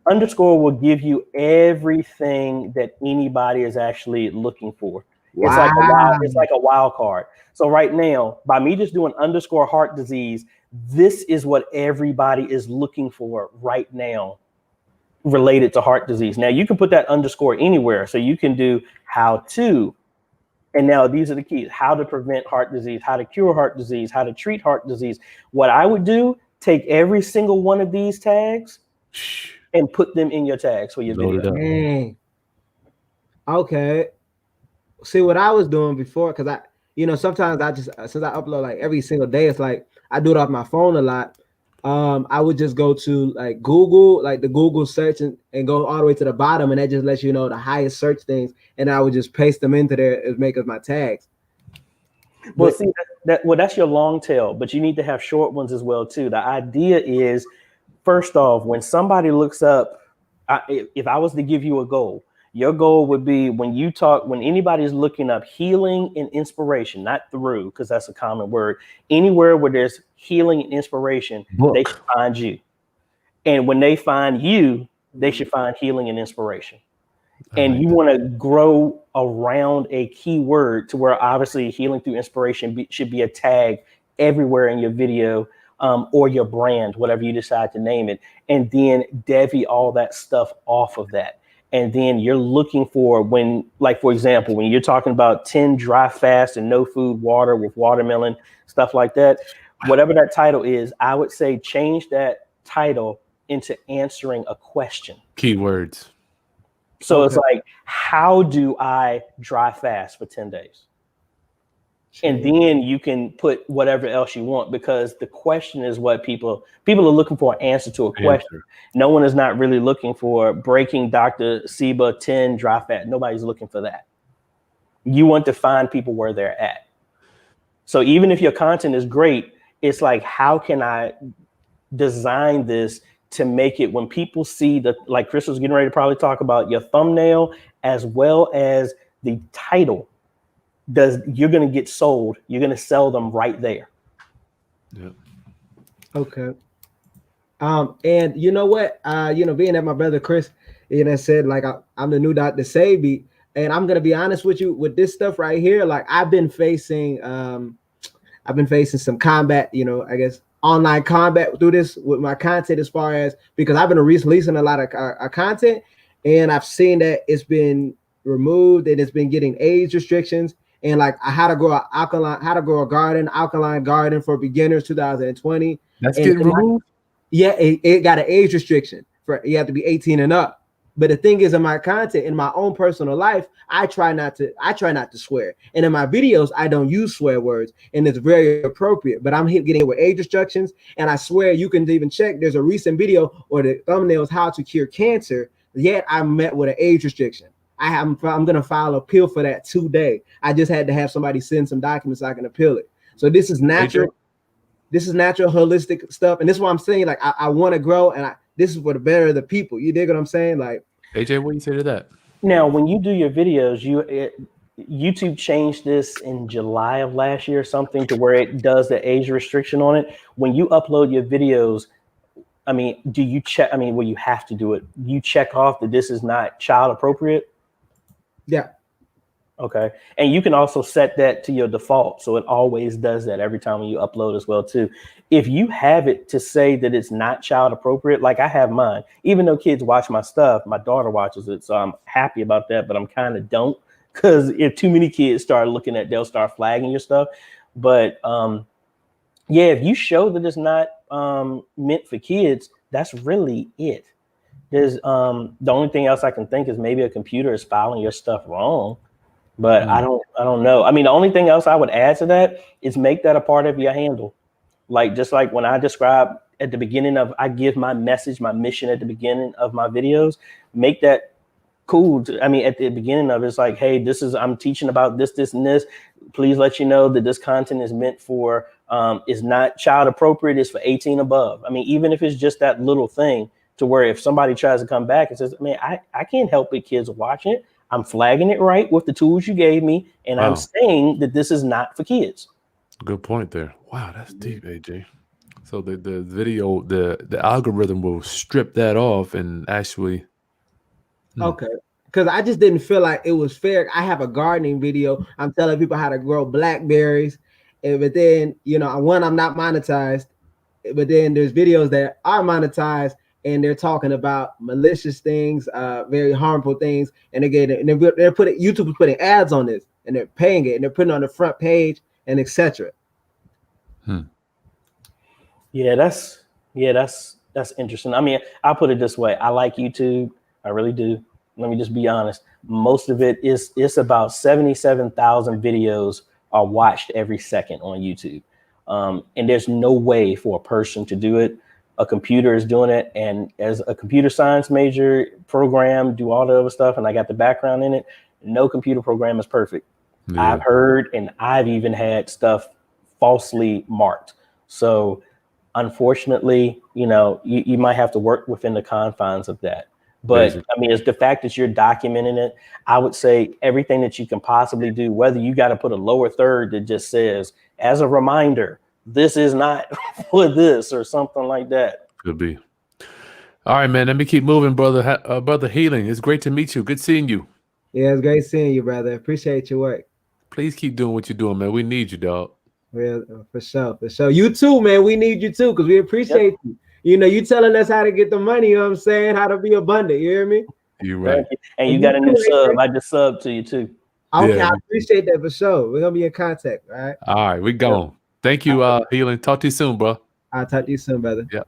Underscore will give you everything that anybody is actually looking for. Wow. It's like a wild card. So right now, by me just doing underscore heart disease, this is what everybody is looking for right now related to heart disease. Now you can put that underscore anywhere. So you can do how to, and now these are the keys: how to prevent heart disease, how to cure heart disease, how to treat heart disease. What I would do, take every single one of these tags and put them in your tags for your video. Dang. Okay. See what I was doing before, because sometimes I just, since I upload like every single day, it's like I do it off my phone a lot. I would just go to like Google, like the Google search, and go all the way to the bottom, and that just lets you know the highest search things, and I would just paste them into there and make as my tags. Well, see that's your long tail, but you need to have short ones as well too. The idea is, first off, when somebody looks up, if I was to give you a goal, your goal would be when anybody's looking up healing and inspiration, not through, because that's a common word, anywhere where there's healing and inspiration, they should find you. And when they find you, they should find healing and inspiration. And you want to grow around a keyword to where obviously healing through inspiration should be a tag everywhere in your video, or your brand, whatever you decide to name it, and then devy all that stuff off of that. And then you're looking for for example, when you're talking about 10 dry fast and no food water with watermelon, stuff like that, whatever that title is, I would say change that title into answering a question. Keywords. So It's like, how do I dry fast for 10 days? And then you can put whatever else you want, because the question is what people are looking for, an answer to a question. No one is not really looking for breaking Dr. Seba 10 dry fat. Nobody's looking for that. You want to find people where they're at. So even if your content is great, it's like, how can I design this to make it, when people see like Chris was getting ready to probably talk about, your thumbnail as well as the title, you're going to get sold. You're going to sell them right there. Yeah. Okay. And you know what? Being that my brother Chris, said like I'm the new Dr. Sebi, and I'm gonna be honest with you with this stuff right here. Like I've been facing some combat, I guess online combat through this with my content, as far as, because I've been releasing a lot of content, and I've seen that it's been removed and it's been getting age restrictions. And like how to grow a alkaline garden for beginners 2020. That's getting removed? It got an age restriction you have to be 18 and up. But the thing is, in my content, in my own personal life, I try not to swear. And in my videos, I don't use swear words, and it's very appropriate. But I'm getting it with age restrictions, and I swear you can even check. There's a recent video where the thumbnail is how to cure cancer. Yet I met with an age restriction. I'm going to file appeal for that today. I just had to have somebody send some documents so I can appeal it. So this is natural. This is natural, holistic stuff. And this is what I'm saying. Like, I want to grow, and this is for the better of the people. You dig what I'm saying? Like, AJ, what do you say to that? Now, when you do your videos, YouTube changed this in July of last year or something, to where it does the age restriction on it. When you upload your videos, do you check? Well, you have to do it. You check off that this is not child appropriate. Yeah. Okay. And you can also set that to your default. So it always does that every time when you upload as well too. If you have it to say that it's not child appropriate, like I have mine, even though kids watch my stuff, my daughter watches it. So I'm happy about that, but I'm kind of don't, because if too many kids start looking at, they'll start flagging your stuff. But if you show that it's not meant for kids, that's really it. There's the only thing else I can think is maybe a computer is filing your stuff wrong, but I don't know. The only thing else I would add to that is make that a part of your handle. Like, just like when I describe at the beginning I give my message, my mission at the beginning of my videos, make that cool. At the beginning of it's like, hey, I'm teaching about this, and this. Please let you know that this content is meant for, is not child appropriate. It's for 18 above. Even if it's just that little thing, to where if somebody tries to come back and says, I can't help it, kids are watching it, I'm flagging it right with the tools you gave me, and I'm saying that this is not for kids. Good point there. Wow, that's deep, AJ. So the video, the algorithm will strip that off and actually. Okay. Because I just didn't feel like it was fair. I have a gardening video. I'm telling people how to grow blackberries. But then, you know, I'm not monetized. But then there's videos that are monetized and they're talking about malicious things, very harmful things. And again, they're putting, YouTube is putting ads on this and they're paying it and they're putting it on the front page and etc. Yeah, that's interesting. I mean, I'll put it this way. I like YouTube. I really do. Let me just be honest. Most of it's about 77,000 videos are watched every second on YouTube. And there's no way for a person to do it. A computer is doing it. And as a computer science major, program, do all the other stuff, and I got the background in it, no computer program is perfect. Yeah. I've heard, and I've even had stuff falsely marked. So unfortunately, you know, you might have to work within the confines of that. But I mean, it's the fact that you're documenting it. I would say everything that you can possibly do, whether you got to put a lower third that just says, as a reminder, this is not for this or something like that. Could be. All right, man. Let me keep moving, brother. Brother Healing, it's great to meet you. Good seeing you. Yeah, it's great seeing you, brother. Appreciate your work. Please keep doing what you're doing, man. We need you, dog. Well, for sure, for sure. You too, man. We need you too, because we appreciate you. You know, you telling us how to get the money, you know what I'm saying? How to be abundant, you hear me? You're right. And you got a new sub. I just subbed to you too. Okay, yeah. I appreciate that for sure. We're gonna be in contact, all right? All right, we gone. Yep. Thank you, Healing. Talk to you soon, bro. I'll talk to you soon, brother. Yeah.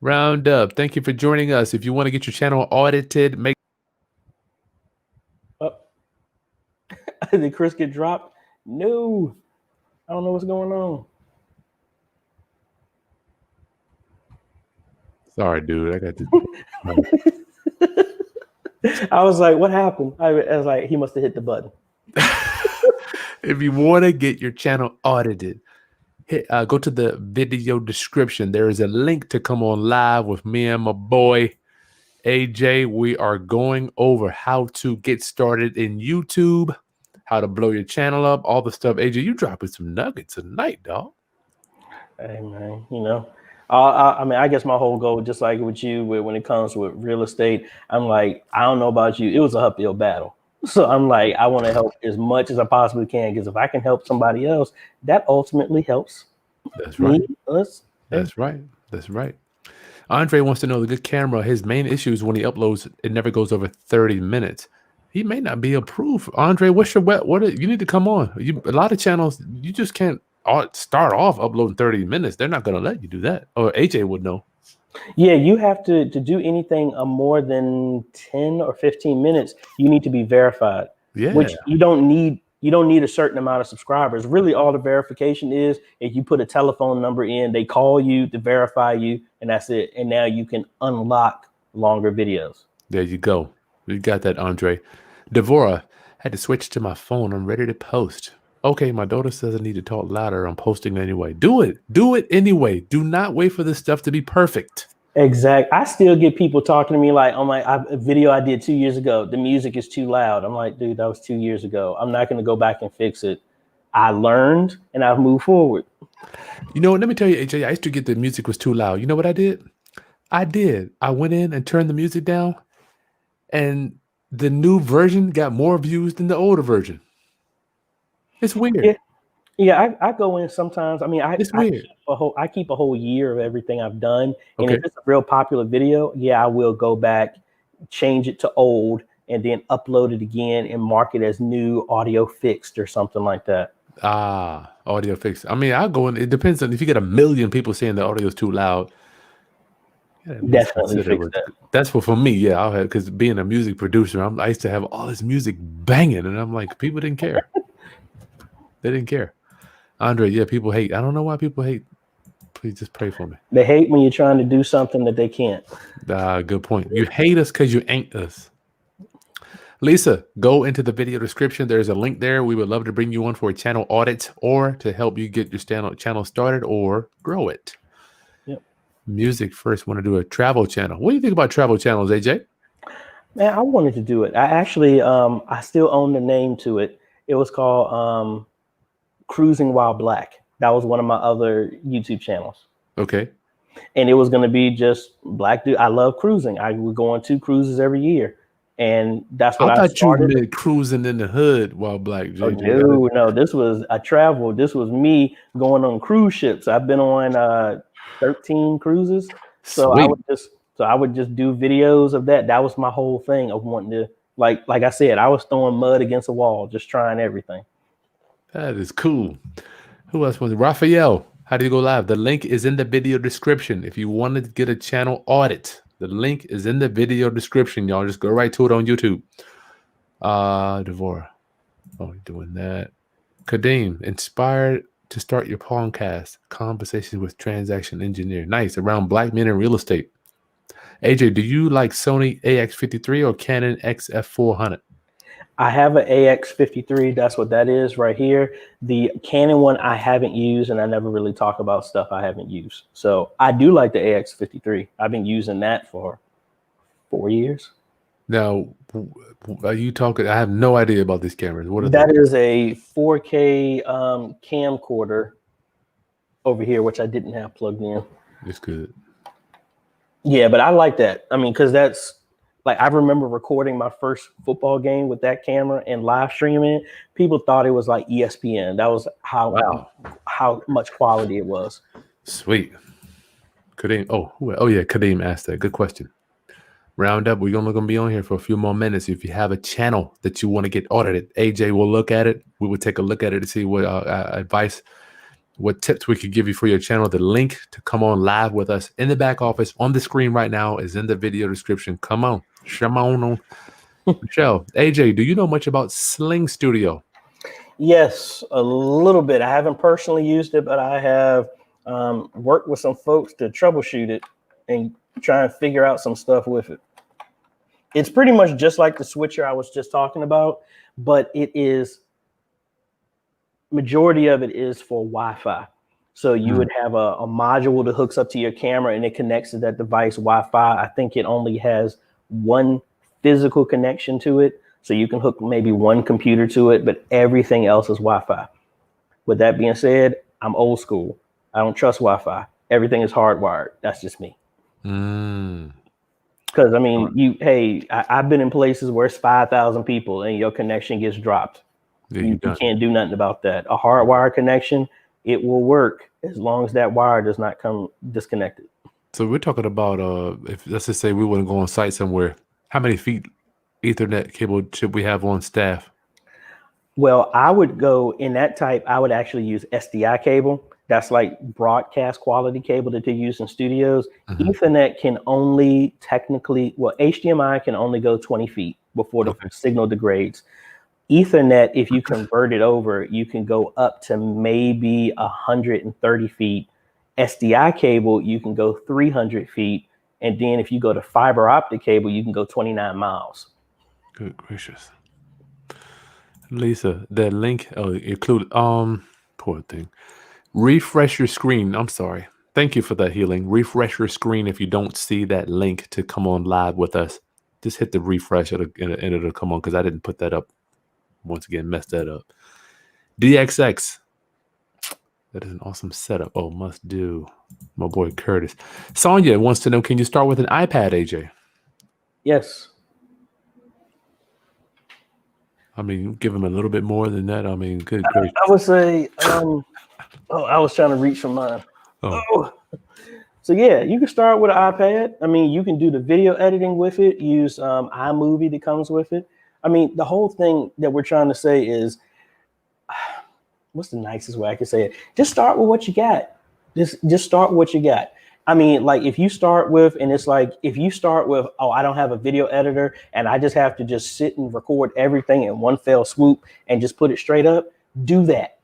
Round up. Thank you for joining us. If you want to get your channel audited, make Did Chris get dropped? No. I don't know what's going on. Sorry, dude. I got to. I was like, what happened? I was like, he must have hit the button. If you want to get your channel audited, go to the video description. There is a link to come on live with me and my boy, AJ. We are going over how to get started in YouTube, how to blow your channel up, all the stuff. AJ, you dropping some nuggets tonight, dog. Hey, man, you know. I mean, I guess my whole goal, just like with you, when it comes with real estate, I'm like, I don't know about you. It was a uphill battle. So I'm like, I want to help as much as I possibly can, because if I can help somebody else, that ultimately helps. That's right. Us. That's right. That's right. Andre wants to know the good camera. His main issue is when he uploads, it never goes over 30 minutes. He may not be approved. Andre, what's your you need to come on. A lot of channels, you just can't start off uploading 30 minutes. They're not going to let you do that. Or AJ would know. Yeah, you have to do anything more than 10 or 15 minutes. You need to be verified. Yeah. Which you don't need a certain amount of subscribers. Really, all the verification is if you put a telephone number in, they call you to verify you, and that's it. And now you can unlock longer videos. There you go. You got that, Andre. Devora, had to switch to my phone. I'm ready to post. Okay, my daughter says I need to talk louder. I'm posting anyway. Do it. Do it anyway. Do not wait for this stuff to be perfect. Exactly. I still get people talking to me like, oh my, a video I did 2 years ago, the music is too loud. I'm like, dude, that was 2 years ago. I'm not going to go back and fix it. I learned and I've moved forward. You know, let me tell you, AJ, I used to get the music was too loud. You know what I did? I went in and turned the music down, and the new version got more views than the older version. It's weird. Yeah, I go in sometimes. I mean, it's weird. I keep a whole year of everything I've done. And if it's a real popular video, yeah, I will go back, change it to old, and then upload it again and mark it as new, audio fixed or something like that. Audio fixed. I mean, I'll go in. It depends on if you get 1 million people saying the audio is too loud. Definitely fix that. That's for me. Yeah, I'll have, because being a music producer, I used to have all this music banging, and I'm like, people didn't care. They didn't care. Andre, yeah, people hate. I don't know why people hate. Please just pray for me. They hate when you're trying to do something that they can't. Good point. You hate us because you ain't us. Lisa, go into the video description. There's a link there. We would love to bring you on for a channel audit or to help you get your channel started or grow it. Yep. Music first. Want to do a travel channel. What do you think about travel channels, AJ? Man, I wanted to do it. I actually, I still own the name to it. It was called Cruising While Black. That was one of my other YouTube channels. Okay. And it was going to be just black dude. I love cruising. I would go on 2 cruises every year. And that's what I thought started. you meant cruising in the hood while Black JJ. Oh, no, this was I traveled. This was me going on cruise ships. I've been on 13 cruises. So Sweet. I would just do videos of that. That was my whole thing of wanting to, like I said, I was throwing mud against a wall, just trying everything. That is cool. Who else was it? Raphael. How do you go live? The link is in the video description. If you wanted to get a channel audit, the link is in the video description. Y'all just go right to it on YouTube. Devora. Oh, you're doing that. Kadeem, inspired to start your podcast. Conversations with transaction engineer. Nice. Around black men in real estate. AJ, do you like Sony AX53 or Canon XF400? I have an AX53. That's what that is right here. The Canon one I haven't used, and I never really talk about stuff I haven't used. So I do like the AX53. I've been using that for 4 years. Now, are you talking? I have no idea about these cameras. What are that? That is a 4K camcorder over here, which I didn't have plugged in. It's good. Yeah, but I like that. I mean, because that's like, I remember recording my first football game with that camera and live streaming it. People thought it was like ESPN. That was how much quality it was. Sweet. Kadeem. Oh yeah, Kadeem asked that. Good question. Round up. We're only going to be on here for a few more minutes. If you have a channel that you want to get audited, AJ will look at it. We will take a look at it to see what advice, what tips we could give you for your channel. The link to come on live with us in the back office on the screen right now is in the video description. Come on. Michelle, AJ, do you know much about Sling Studio? Yes, a little bit. I haven't personally used it, but I have worked with some folks to troubleshoot it and try and figure out some stuff with it. It's pretty much just like the switcher I was just talking about, but it is, majority of it is for Wi-Fi. So you would have a module that hooks up to your camera and it connects to that device Wi-Fi. I think it only has one physical connection to it. So you can hook maybe one computer to it, but everything else is Wi-Fi. With that being said, I'm old school. I don't trust Wi-Fi. Everything is hardwired. That's just me. Because I mean, I've been in places where it's 5,000 people and your connection gets dropped. Yeah, you can't do nothing about that. A hardwired connection, it will work as long as that wire does not come disconnected. So we're talking about if let's just say we want to go on site somewhere, how many feet Ethernet cable should we have on staff? Well, I would go in that type. I would actually use SDI cable. That's like broadcast quality cable that they use in studios. Ethernet can only HDMI can only go 20 feet before the signal degrades. Ethernet, if you convert it over, you can go up to maybe 130 feet. SDI cable, you can go 300 feet. And then if you go to fiber optic cable, you can go 29 miles. Good gracious. Lisa, that link included, poor thing. Refresh your screen. I'm sorry. Thank you for that healing. Refresh your screen if you don't see that link to come on live with us. Just hit the refresh and it'll come on because I didn't put that up. Once again, messed that up. DXX. That is an awesome setup. Oh, must do. My boy Curtis. Sonia wants to know, can you start with an iPad, AJ? Yes. I mean, give him a little bit more than that. I mean, good gracious. I would say, I was trying to reach for mine. So yeah, you can start with an iPad. I mean, you can do the video editing with it, use iMovie that comes with it. I mean, the whole thing that we're trying to say is, what's the nicest way I can say it? Just start with what you got. Just start with what you got. I mean, like if you start with, and it's like, if you start with, I don't have a video editor and I just have to just sit and record everything in one fell swoop and just put it straight up, do that.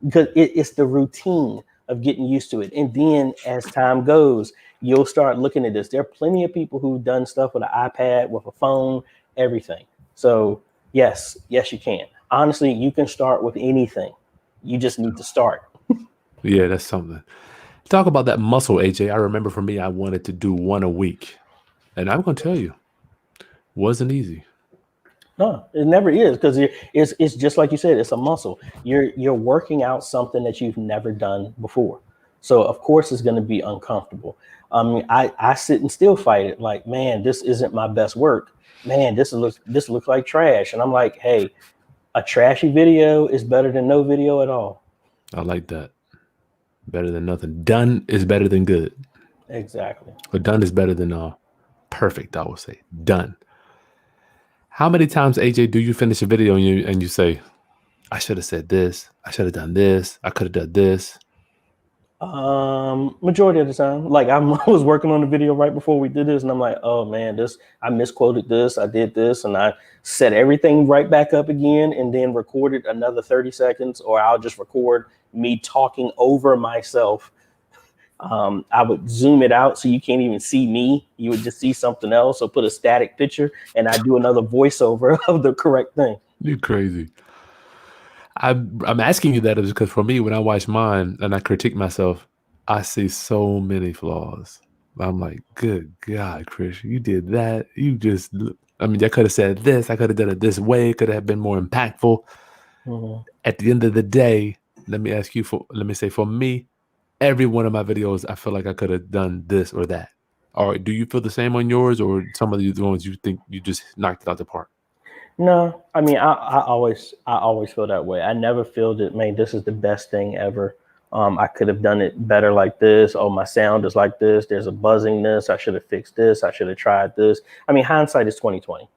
Because it's the routine of getting used to it. And then as time goes, you'll start looking at this. There are plenty of people who've done stuff with an iPad, with a phone, everything. So yes, you can. Honestly, you can start with anything. You just need to start. Yeah, that's something. Talk about that muscle, AJ. I remember for me, I wanted to do one a week. And I'm going to tell you, wasn't easy. No, it never is, because it's just like you said, it's a muscle. You're working out something that you've never done before. So of course it's going to be uncomfortable. I sit and still fight it. Like, man, this isn't my best work. Man, this looks like trash. And I'm like, hey, a trashy video is better than no video at all. I like that. Better than nothing. Done is better than good. Exactly. But done is better than perfect, I would say. Done. How many times, AJ, do you finish a video and you say, I should have said this, I should have done this, I could have done this? Majority of the time. Like, I was working on the video right before we did this, and I'm like, oh man, I misquoted this, I did this, and I set everything right back up again, and then recorded another 30 seconds, or I'll just record me talking over myself. I would zoom it out so you can't even see me. You would just see something else, or put a static picture, and I do another voiceover of the correct thing. You're crazy. I'm asking you that is because for me, when I watch mine and I critique myself, I see so many flaws. I'm like, good God, Chris, you did that. I could have said this. I could have done it this way. It could have been more impactful. Mm-hmm. At the end of the day, let me say for me, every one of my videos, I feel like I could have done this or that. Or do you feel the same on yours, or some of the ones you think you just knocked it out the park? No, I mean, I always feel that way. I never feel that, man, this is the best thing ever. I could have done it better like this. Oh, my sound is like this. There's a buzzingness. I should have fixed this. I should have tried this. I mean, hindsight is 2020.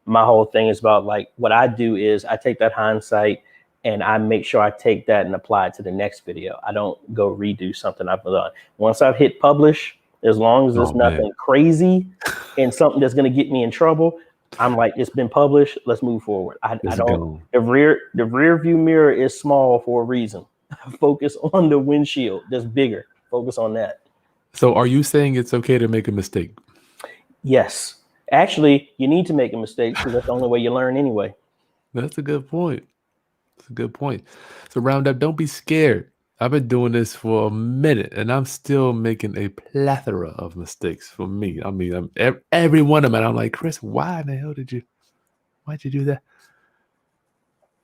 My whole thing is about, like, what I do is I take that hindsight and I make sure I take that and apply it to the next video. I don't go redo something I've done. Once I've hit publish, as long as it's nothing crazy and something that's going to get me in trouble, I'm like, it's been published. Let's move forward. I don't. The rear view mirror is small for a reason. Focus on the windshield that's bigger. Focus on that. So are you saying it's okay to make a mistake? Yes. Actually, you need to make a mistake because that's the only way you learn anyway. That's a good point. That's a good point. So Roundup, don't be scared. I've been doing this for a minute and I'm still making a plethora of mistakes for me. I mean, every one of them. I'm like, Chris, why in the hell why'd you do that?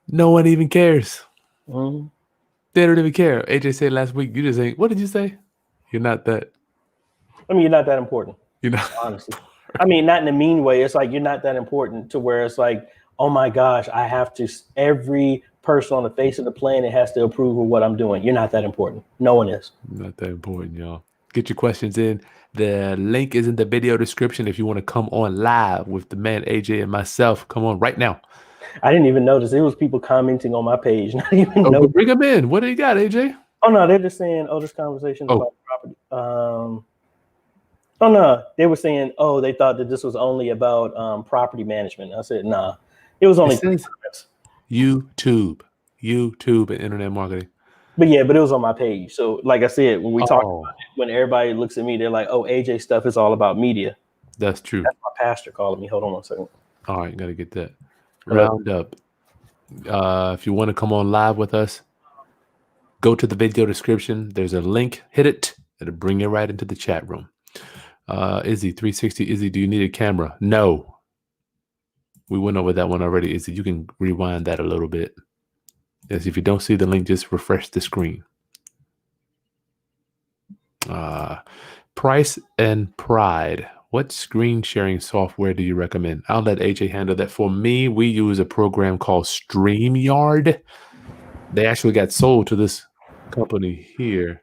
No one even cares. Mm-hmm. They don't even care. AJ said last week, you just ain't, what did you say? You're not that. I mean, you're not that important. You're not. Honestly. I mean, not in a mean way. It's like, you're not that important to where it's like, oh my gosh, I have to, every person on the face of the planet has to approve of what I'm doing. You're not that important. No one is. Not that important, y'all. Get your questions in. The link is in the video description if you want to come on live with the man AJ and myself. Come on right now. I didn't even notice. There was people commenting on my page. Not even know. Bring them in. What do you got, AJ? Oh no, they're just saying, oh, this conversation about property. Oh no, they were saying, oh, they thought that this was only about property management. I said, nah, it was only YouTube and internet marketing. But yeah, but it was on my page. So like I said, when we talk about it, when everybody looks at me, they're like, oh, AJ stuff is all about media. That's true. That's my pastor calling me. Hold on 1 second. All right, gotta get that. Roundup. If you want to come on live with us, go to the video description. There's a link. Hit it. It'll bring you right into the chat room. Izzy 360. Izzy, do you need a camera? No. We went over that one already. Izzy, you can rewind that a little bit. Yes, if you don't see the link, just refresh the screen. Price and Pride. What screen sharing software do you recommend? I'll let AJ handle that. For me, we use a program called StreamYard. They actually got sold to this company here.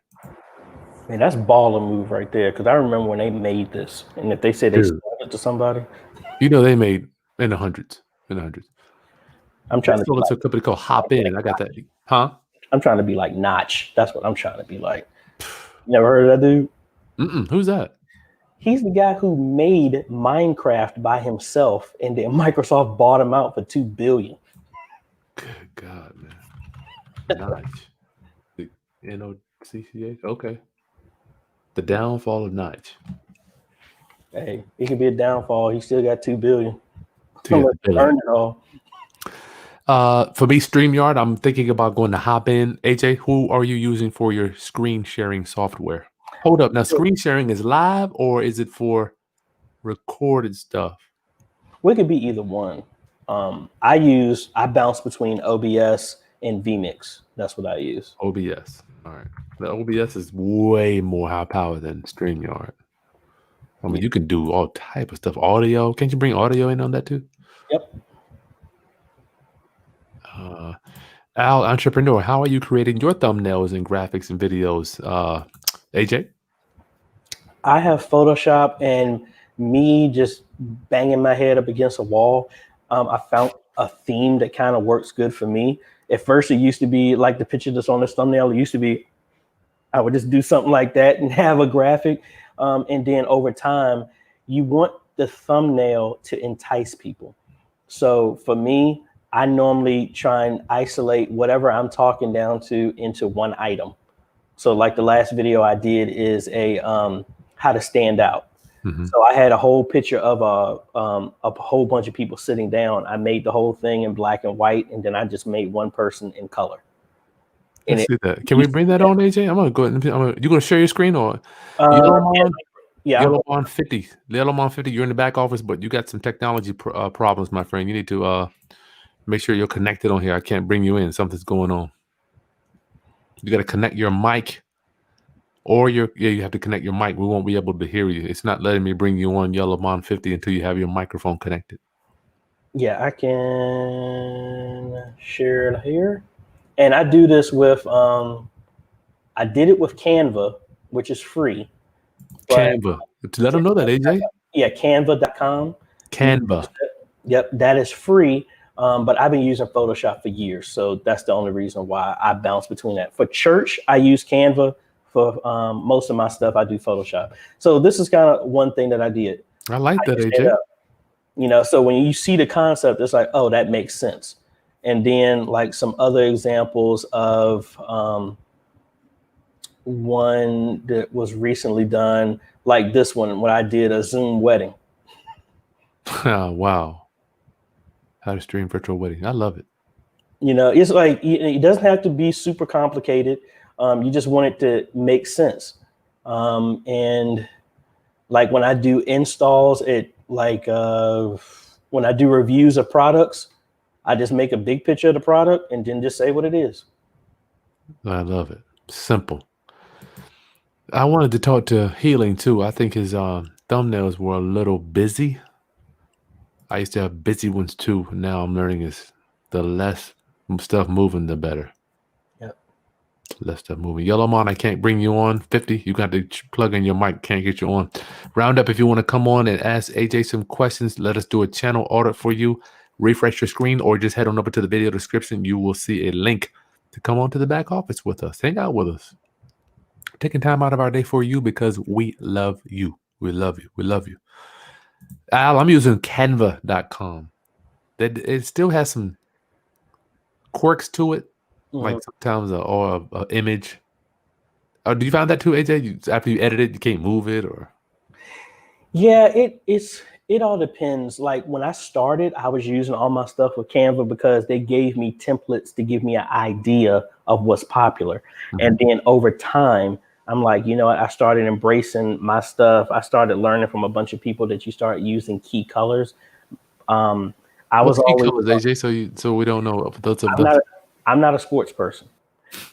Man, that's baller move right there. Because I remember when they made this, and if they said they sold it to somebody, they made in the hundreds. I'm trying to sell it to a company called Hop In. I got that. Huh? I'm trying to be like Notch. That's what I'm trying to be like. Never heard of that dude? Who's that? He's the guy who made Minecraft by himself, and then Microsoft bought him out for $2 billion. Good God, man. Notch. NOCCH? Okay. The downfall of Notch. Hey, it could be a downfall. He still got $2 billion. Earned it all. For me, StreamYard, I'm thinking about going to Hop In. AJ, who are you using for your screen sharing software? Hold up. Now, screen sharing is live or is it for recorded stuff? Well, it could be either one. I bounce between OBS and vMix. That's what I use. OBS. All right. The OBS is way more high power than StreamYard. I mean, you can do all type of stuff. Audio. Can't you bring audio in on that too? Yep. Al, entrepreneur, how are you creating your thumbnails and graphics and videos? AJ? I have Photoshop, and me just banging my head up against a wall. I found a theme that kind of works good for me. At first, it used to be like the picture that's on this thumbnail. It used to be, I would just do something like that and have a graphic. And then over time, you want the thumbnail to entice people. So for me, I normally try and isolate whatever I'm talking down to into one item. So like the last video I did is a how to stand out. Mm-hmm. So I had a whole picture of a whole bunch of people sitting down. I made the whole thing in black and white, and then I just made one person in color. Let's see that. Can we bring that on, AJ? I'm gonna go ahead and you gonna share your screen or Yellowmon 50. Yellowmon 50, you're in the back office, but you got some technology problems, my friend. You need to make sure you're connected on here. I can't bring you in. Something's going on. You got to connect your mic, or you have to connect your mic. We won't be able to hear you. It's not letting me bring you on Yellowmon 50 until you have your microphone connected. Yeah, I can share it here. And I do this with, I did it with Canva, which is free. Canva. Let them know that, AJ. Yeah, canva.com. Canva. Yep, that is free. But I've been using Photoshop for years. So that's the only reason why I bounce between that. For church, I use Canva. For most of my stuff, I do Photoshop. So this is kind of one thing that I did. I like that, AJ. You know, so when you see the concept, it's like, oh, that makes sense. And then like some other examples of one that was recently done, like this one, when I did a Zoom wedding. Oh, wow. How to stream virtual wedding. I love it. You know, it's like, it doesn't have to be super complicated. You just want it to make sense. And like when I do installs, when I do reviews of products, I just make a big picture of the product and then just say what it is. I love it. Simple. I wanted to talk to Healing too. I think his thumbnails were a little busy. I used to have busy ones too. Now I'm learning is the less stuff moving, the better. Yep. Less stuff moving. Yellowmon, I can't bring you on. 50, you got to plug in your mic. Can't get you on. Roundup, if you want to come on and ask AJ some questions, let us do a channel audit for you. Refresh your screen or just head on over to the video description. You will see a link to come on to the back office with us. Hang out with us. Taking time out of our day for you because we love you. We love you. We love you. Al, I'm using canva.com. It still has some quirks to it, like sometimes or an image. Do you find that too, AJ? After you edit it, you can't move it, or? Yeah, it all depends. Like when I started, I was using all my stuff with Canva because they gave me templates to give me an idea of what's popular. Mm-hmm. And then over time, I'm like, you know what? I started embracing my stuff. I started learning from a bunch of people that you start using key colors. I was always colors, AJ. So we don't know. I'm not a sports person.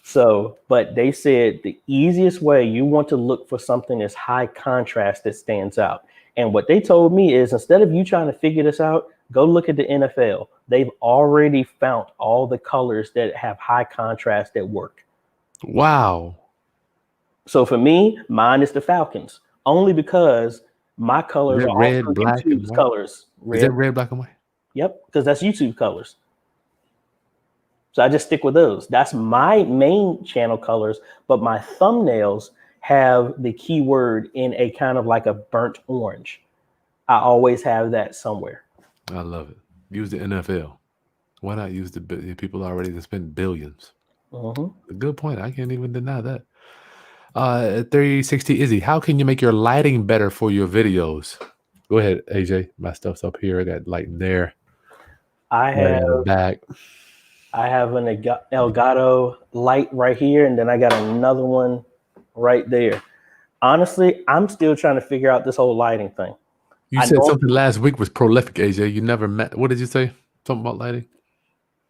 So, but they said the easiest way you want to look for something that's high contrast that stands out. And what they told me is instead of you trying to figure this out, go look at the NFL. They've already found all the colors that have high contrast that work. Wow. So for me, mine is the Falcons, only because my colors are red, black, YouTube's colors. Is it red, black, and white? Yep, because that's YouTube colors. So I just stick with those. That's my main channel colors, but my thumbnails have the keyword in a kind of like a burnt orange. I always have that somewhere. I love it. Use the NFL. Why not use the people already that spend billions? A good point. I can't even deny that. 3060 Izzy, how can you make your lighting better for your videos? Go ahead, AJ. My stuff's up here. I got light there. I have an Elgato light right here, and then I got another one right there. Honestly, I'm still trying to figure out this whole lighting thing. You said something last week was prolific, AJ. You never met. What did you say? Something about lighting?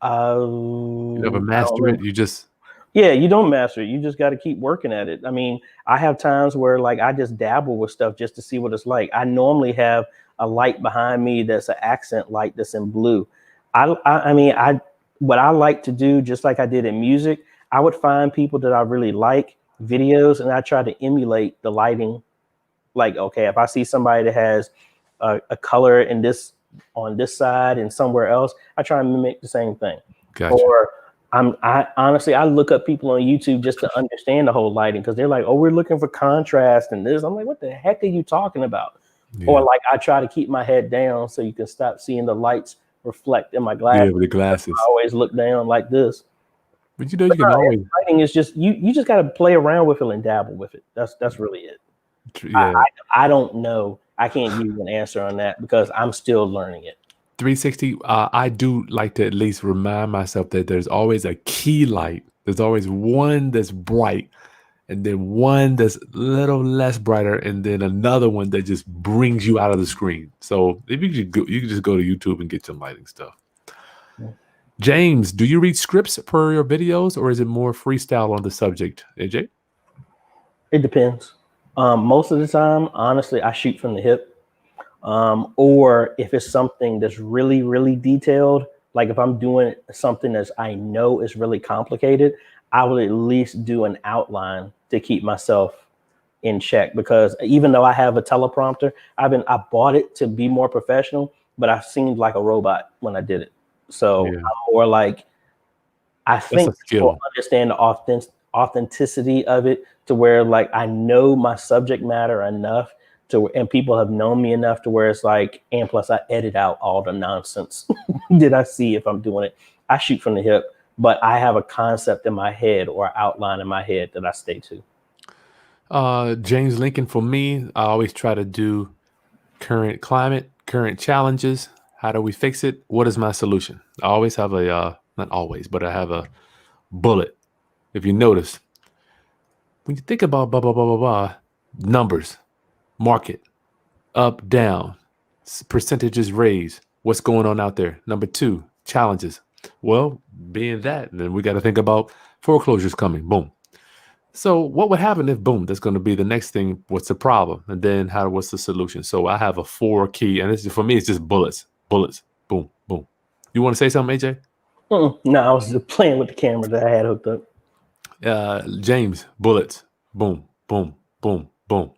You never master it. You just you don't master it. You just got to keep working at it. I mean, I have times where like I just dabble with stuff just to see what it's like. I normally have a light behind me that's an accent light that's in blue. I mean, what I like to do, just like I did in music, I would find people that I really like videos, and I try to emulate the lighting. Like, okay, if I see somebody that has a color in this on this side and somewhere else, I try and mimic the same thing. gotcha. Or I honestly I look up people on YouTube just to understand the whole lighting, because they're like, oh, we're looking for contrast and this. I'm like, what the heck are you talking about? Yeah. Or like I try to keep my head down so you can stop seeing the lights reflect in my glasses. Yeah, with the glasses. I always look down like this. But you know, you can always lighting is just you just got to play around with it and dabble with it. That's really it. yeah. I don't know. I can't give you an answer on that because I'm still learning it. 360, I do like to at least remind myself that there's always a key light. There's always one that's bright, and then one that's a little less brighter, and then another one that just brings you out of the screen. So if you could go, you can just go to YouTube and get some lighting stuff. Yeah. James, do you read scripts per your videos, or is it more freestyle on the subject? AJ? It depends. Most of the time, honestly, I shoot from the hip. Or if it's something that's really, really detailed, like if I'm doing something that I know is really complicated, I will at least do an outline to keep myself in check. Because even though I have a teleprompter, I bought it to be more professional, but I seemed like a robot when I did it. So Yeah. I'm more like, I think people understand the authenticity of it, to where like I know my subject matter enough to, and people have known me enough to where it's like, and plus I edit out all the nonsense that I see if I'm doing it. I shoot from the hip, but I have a concept in my head or outline in my head that I stay to. James Lincoln, for me, I always try to do current climate, current challenges. How do we fix it? What is my solution? I always have a, not always, but I have a bullet. If you notice, when you think about blah, blah, blah, blah, blah, numbers, market, up, down, percentages raised, what's going on out there? Number 2, challenges. Well, being that, then we got to think about foreclosures coming. Boom. So what would happen if, boom, that's going to be the next thing. What's the problem? And then what's the solution? So I have a 4 key, and for me, it's just bullets, boom, boom. You want to say something, AJ? No, I was just playing with the camera that I had hooked up. James, bullets, boom, boom, boom, boom.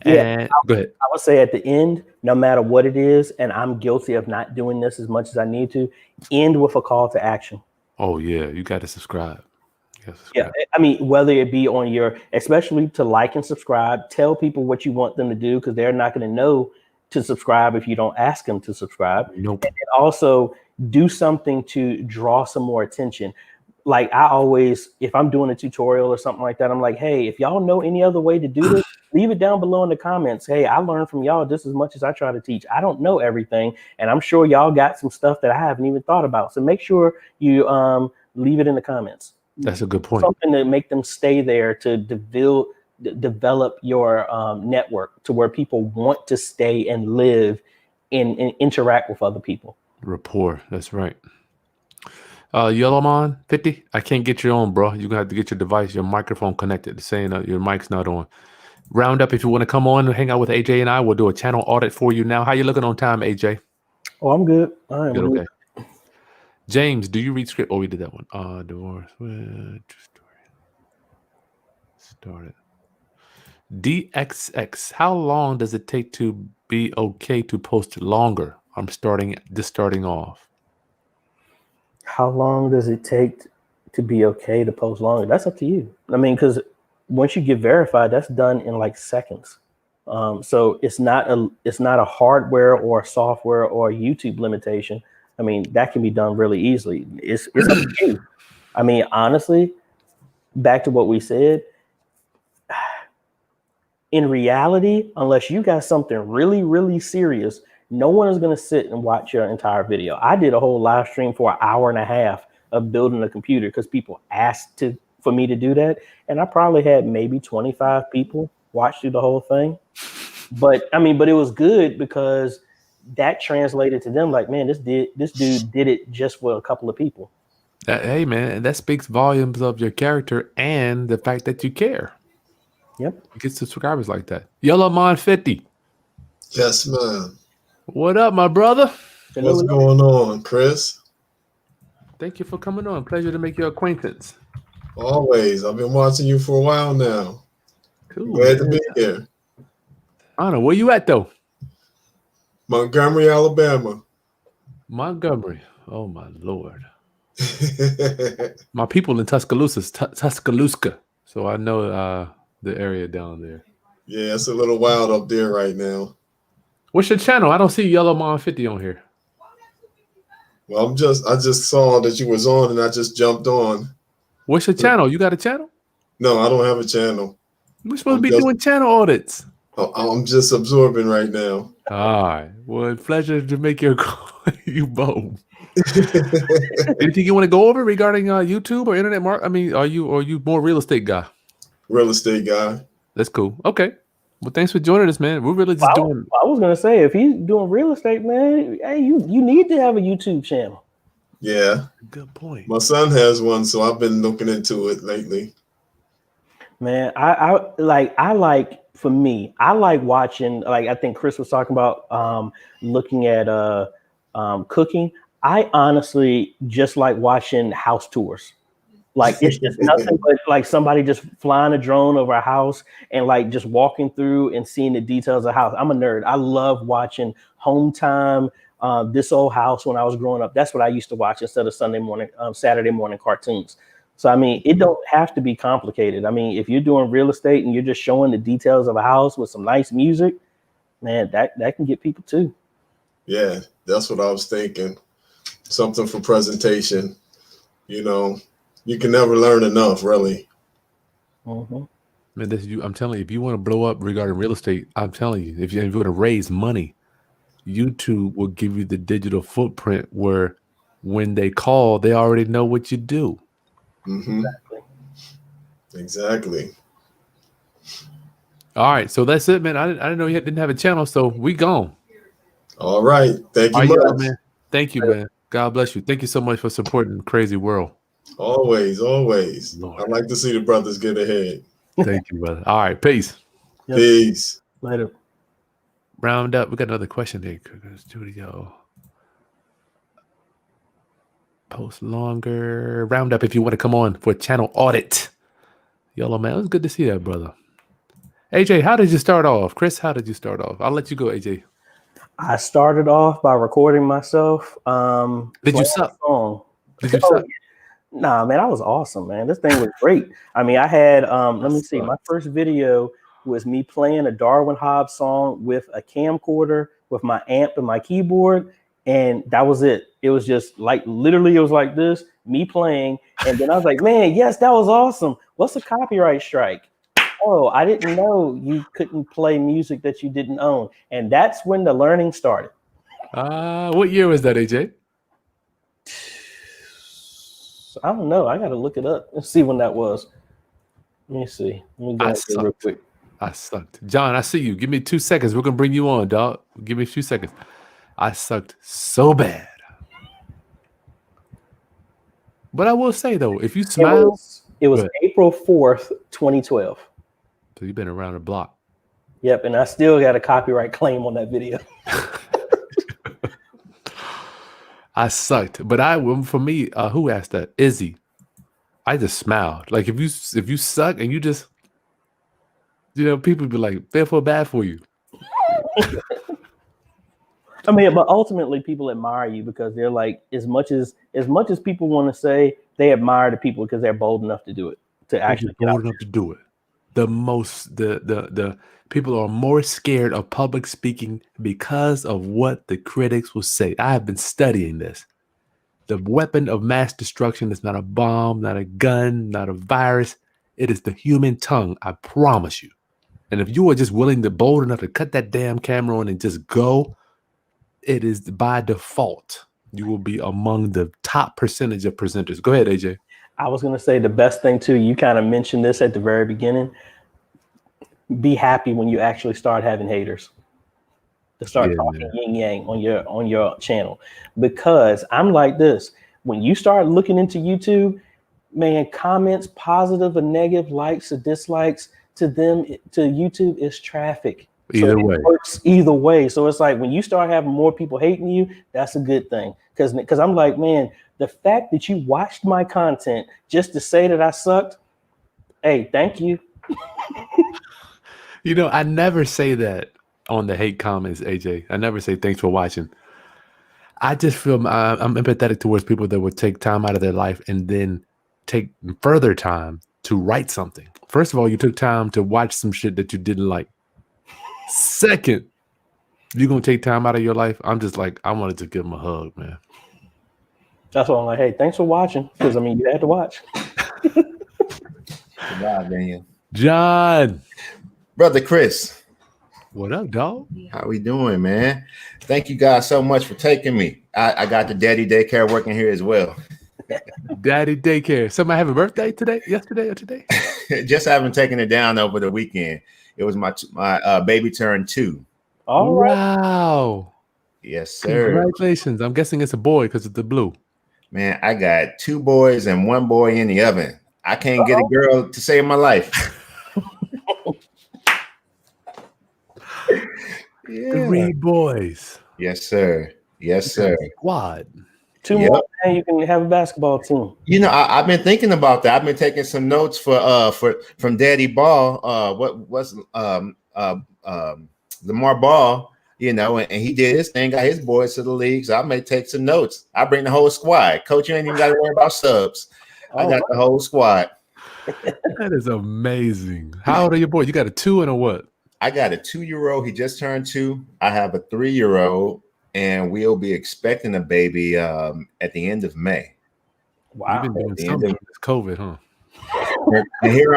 Yeah, and go ahead. I would say at the end, no matter what it is, and I'm guilty of not doing this as much as I need to, end with a call to action. Oh yeah, you got to subscribe. Yeah, I mean, whether it be on your, especially to like and subscribe, tell people what you want them to do, because they're not going to know to subscribe if you don't ask them to subscribe. Nope. And also do something to draw some more attention. Like I always, if I'm doing a tutorial or something like that, I'm like, hey, if y'all know any other way to do this, leave it down below in the comments. Hey, I learned from y'all just as much as I try to teach. I don't know everything, and I'm sure y'all got some stuff that I haven't even thought about. So make sure you leave it in the comments. That's a good point. Something to make them stay there, to develop your network to where people want to stay and live and interact with other people. Rapport. That's right. Yellowmon 50. I can't get you on, bro. You're gonna have to get your device, your microphone connected. Saying your mic's not on. Roundup, if you want to come on and hang out with AJ and I, we'll do a channel audit for you now. How you looking on time, AJ? Oh, I'm good. I'm good. Okay. James, do you read script? Oh, we did that one. Divorce. Started. DXX. How long does it take to be okay to post longer? I'm just starting off. How long does it take to be okay to post longer? That's up to you. I mean, because once you get verified, that's done in like seconds. So it's not a hardware or software or YouTube limitation. I mean, that can be done really easily. It's up to you. I mean, honestly, back to what we said, in reality, unless you got something really, really serious, no one is going to sit and watch your entire video. I did a whole live stream for an hour and a half of building a computer because people asked for me to do that. And I probably had maybe 25 people watch through the whole thing. But I mean, but it was good because that translated to them like, man, this dude did it just for a couple of people. Hey man, that speaks volumes of your character and the fact that you care. Yep. You get subscribers like that. Yellow Mon 50. Yes, man. What up, my brother? What's going on, Chris? Thank you for coming on. Pleasure to make your acquaintance. Always. I've been watching you for a while now. Cool. Glad to be here. I don't know. Where you at, though? Montgomery, Alabama. Montgomery. Oh, my Lord. My people in Tuscaloosa. So I know the area down there. Yeah, it's a little wild up there right now. What's your channel? I don't see Yellow Mon 50 on here. Well, I just saw that you was on and I just jumped on. What's your channel? You got a channel? No, I don't have a channel. We're supposed to be doing channel audits. I'm just absorbing right now. All right. Well, pleasure to make your you both. Anything you want to go over regarding YouTube or internet market? I mean, are you more real estate guy? Real estate guy. That's cool. Okay. Well, thanks for joining us, man. We're really just doing. I was gonna say, if he's doing real estate, man, hey, you need to have a YouTube channel. Yeah. Good point. My son has one, so I've been looking into it lately. Man, I like for me, I like watching, like I think Chris was talking about looking at cooking. I honestly just like watching house tours. Like it's just nothing but like somebody just flying a drone over a house and like just walking through and seeing the details of the house. I'm a nerd. I love watching Home Time, This Old House when I was growing up. That's what I used to watch instead of Saturday morning cartoons. So, I mean, it don't have to be complicated. I mean, if you're doing real estate and you're just showing the details of a house with some nice music, man, that can get people too. Yeah, that's what I was thinking. Something for presentation. You know, you can never learn enough, really. Mm-hmm. Man, I'm telling you, if you want to blow up regarding real estate, I'm telling you, if you want to raise money, YouTube will give you the digital footprint where when they call, they already know what you do. Mm-hmm. Exactly. All right, so that's it, man. I didn't know you didn't have a channel, so we gone. All right, thank you much. Man. Thank you, man. God bless you. Thank you so much for supporting Crazy World. Always. Lord. I like to see the brothers get ahead. Thank you, brother. All right, peace. Yep. Peace. Later. Round up. We got another question here. Studio. Post longer. Round up if you want to come on for a channel audit. Yellow man, it was good to see that, brother. AJ, how did you start off? Chris, how did you start off? I'll let you go, AJ. I started off by recording myself. Did you suck? Did you suck? Nah, man, I was awesome, man. This thing was great. I mean, I had let me see. My first video was me playing a Darwin Hobbs song with a camcorder with my amp and my keyboard, and that was it. It was just like literally, it was like this, me playing, and then I was like, man, yes, that was awesome. What's a copyright strike? Oh, I didn't know you couldn't play music that you didn't own, and that's when the learning started. What year was that, AJ? I don't know. I got to look it up and see when that was. Let me see. Let me go real quick. I sucked. John, I see you. Give me 2 seconds. We're going to bring you on, dog. Give me a few seconds. I sucked so bad. But I will say, though, if you smile. It was April 4th, 2012. So you've been around the block. Yep. And I still got a copyright claim on that video. I sucked. But for me, who asked that? Izzy. I just smiled. Like if you suck and you just, people be like, they feel bad for you. I mean, but ultimately people admire you because they're like, as much as people want to say, they admire the people because they're bold enough to do it. To actually bold enough to do it. The people are more scared of public speaking because of what the critics will say. I have been studying this. The weapon of mass destruction is not a bomb, not a gun, not a virus. It is the human tongue. I promise you. And if you are just willing to bold enough to cut that damn camera on and just go, it is by default. You will be among the top percentage of presenters. Go ahead, AJ. I was going to say the best thing too, you kind of mentioned this at the very beginning. Be happy when you actually start having haters. to start talking yin yang on your channel, because I'm like this. When you start looking into YouTube, man, comments, positive or negative, likes or dislikes, to them, to YouTube is traffic. Either way. It works either way. So it's like when you start having more people hating you, that's a good thing. Because I'm like, man, the fact that you watched my content just to say that I sucked, hey, thank you. You know, I never say that on the hate comments, AJ. I never say thanks for watching. I just feel I'm empathetic towards people that would take time out of their life and then take further time to write something. First of all, you took time to watch some shit that you didn't like. Second, you're going to take time out of your life. I'm just like, I wanted to give him a hug, man. That's why I'm like, hey, thanks for watching. Because, I mean, you had to watch. Good job, Daniel. John. Brother Chris. What up, dog? How we doing, man? Thank you guys so much for taking me. I got the daddy daycare working here as well. Daddy daycare. Somebody have a birthday today, yesterday, or today? Just haven't taken it down over the weekend. It was my baby turned 2. All right. Wow. Yes, sir. Congratulations. I'm guessing it's a boy because of the blue. Man, I got 2 boys and 1 boy in the oven. I can't get a girl to save my life. Yeah. 3 boys. Yes, sir. Yes, sir. Squad. 2 more, and you can have a basketball team. You know, I've been thinking about that. I've been taking some notes from Daddy Ball. What was Lamar Ball? You know, and he did his thing, got his boys to the league. So I may take some notes. I bring the whole squad. Coach, you ain't even got to worry about subs. I got the whole squad. That is amazing. How old are your boys? You got a 2 and a what? I got a 2-year-old. He just turned 2. I have a 3-year-old, and we'll be expecting a baby at the end of May. Wow. You've been doing something with this COVID, huh? And here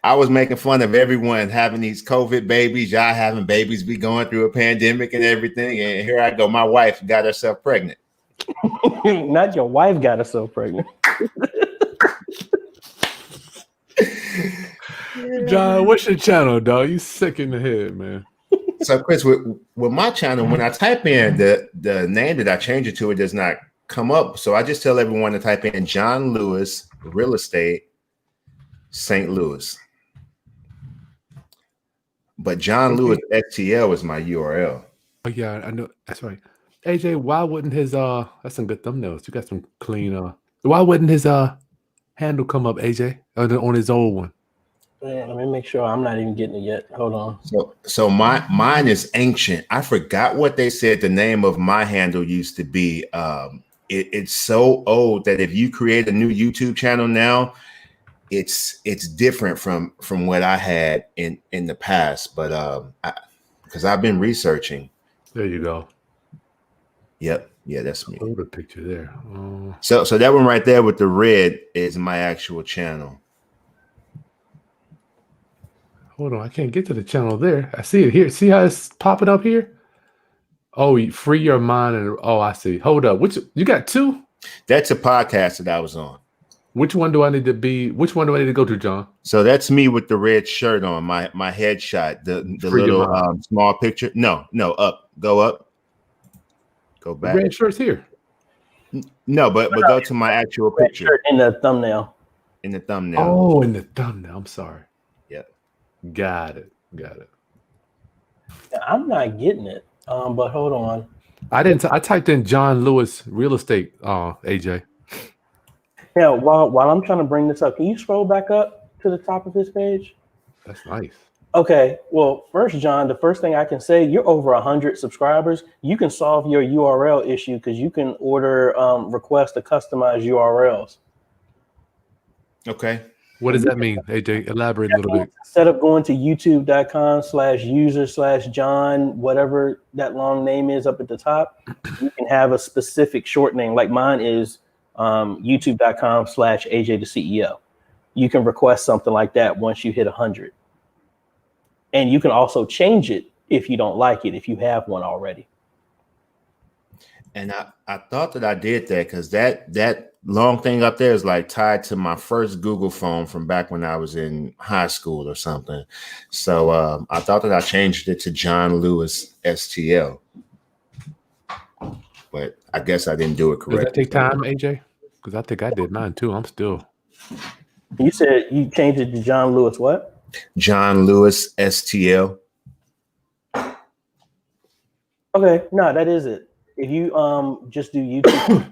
I was making fun of everyone having these COVID babies, y'all having babies, be going through a pandemic and everything. And here I go. My wife got herself pregnant. Not your wife got herself pregnant. John, what's your channel, dog? You sick in the head, man. So, Chris, with my channel, when I type in the name that I change it to, it does not come up. So I just tell everyone to type in John Lewis Real Estate St. Louis. But John Lewis STL is my URL. Oh yeah, I know. That's right. AJ, why wouldn't his that's some good thumbnails. You got some clean why wouldn't his handle come up, AJ, on his old one? Man, let me make sure I'm not even getting it yet. Hold on. So mine is ancient. I forgot what they said the name of my handle used to be. It's so old that if you create a new YouTube channel now, it's different from what I had in the past. But because I've been researching. There you go. Yep. Yeah, that's me. Oh, the picture there. So that one right there with the red is my actual channel. Hold on, I can't get to the channel there. I see it here. See how it's popping up here? Oh, free your mind and I see. Hold up. You got 2? That's a podcast that I was on. Which one do I need to be? Which one do I need to go to, John? So that's me with the red shirt on, my headshot, the little small picture. No, up. Go up. Go back. The red shirt's here. No, but go to my actual picture. In the thumbnail. In the thumbnail. Oh, in the thumbnail. I'm sorry. Yeah. Got it. I'm not getting it. But hold on. I typed in John Lewis Real Estate, AJ. Yeah, while I'm trying to bring this up, can you scroll back up to the top of this page? That's nice. Okay, well, first, John, the first thing I can say, you're over 100 subscribers. You can solve your URL issue because you can order request to customize URLs. Okay. What does that mean, AJ? Elaborate a little bit. Instead of going to youtube.com/user/John, whatever that long name is up at the top, you can have a specific short name. Like mine is youtube.com/AJ the CEO. You can request something like that once you hit 100. And you can also change it if you don't like it, if you have one already. And I thought that I did that because that long thing up there is like tied to my first Google phone from back when I was in high school or something. So I thought that I changed it to John Lewis STL, but I guess I didn't do it correctly. Does that take time, AJ? Because I think I did mine too. I'm still. You said you changed it to John Lewis what? John Lewis STL. Okay, no, that is it. If you just do YouTube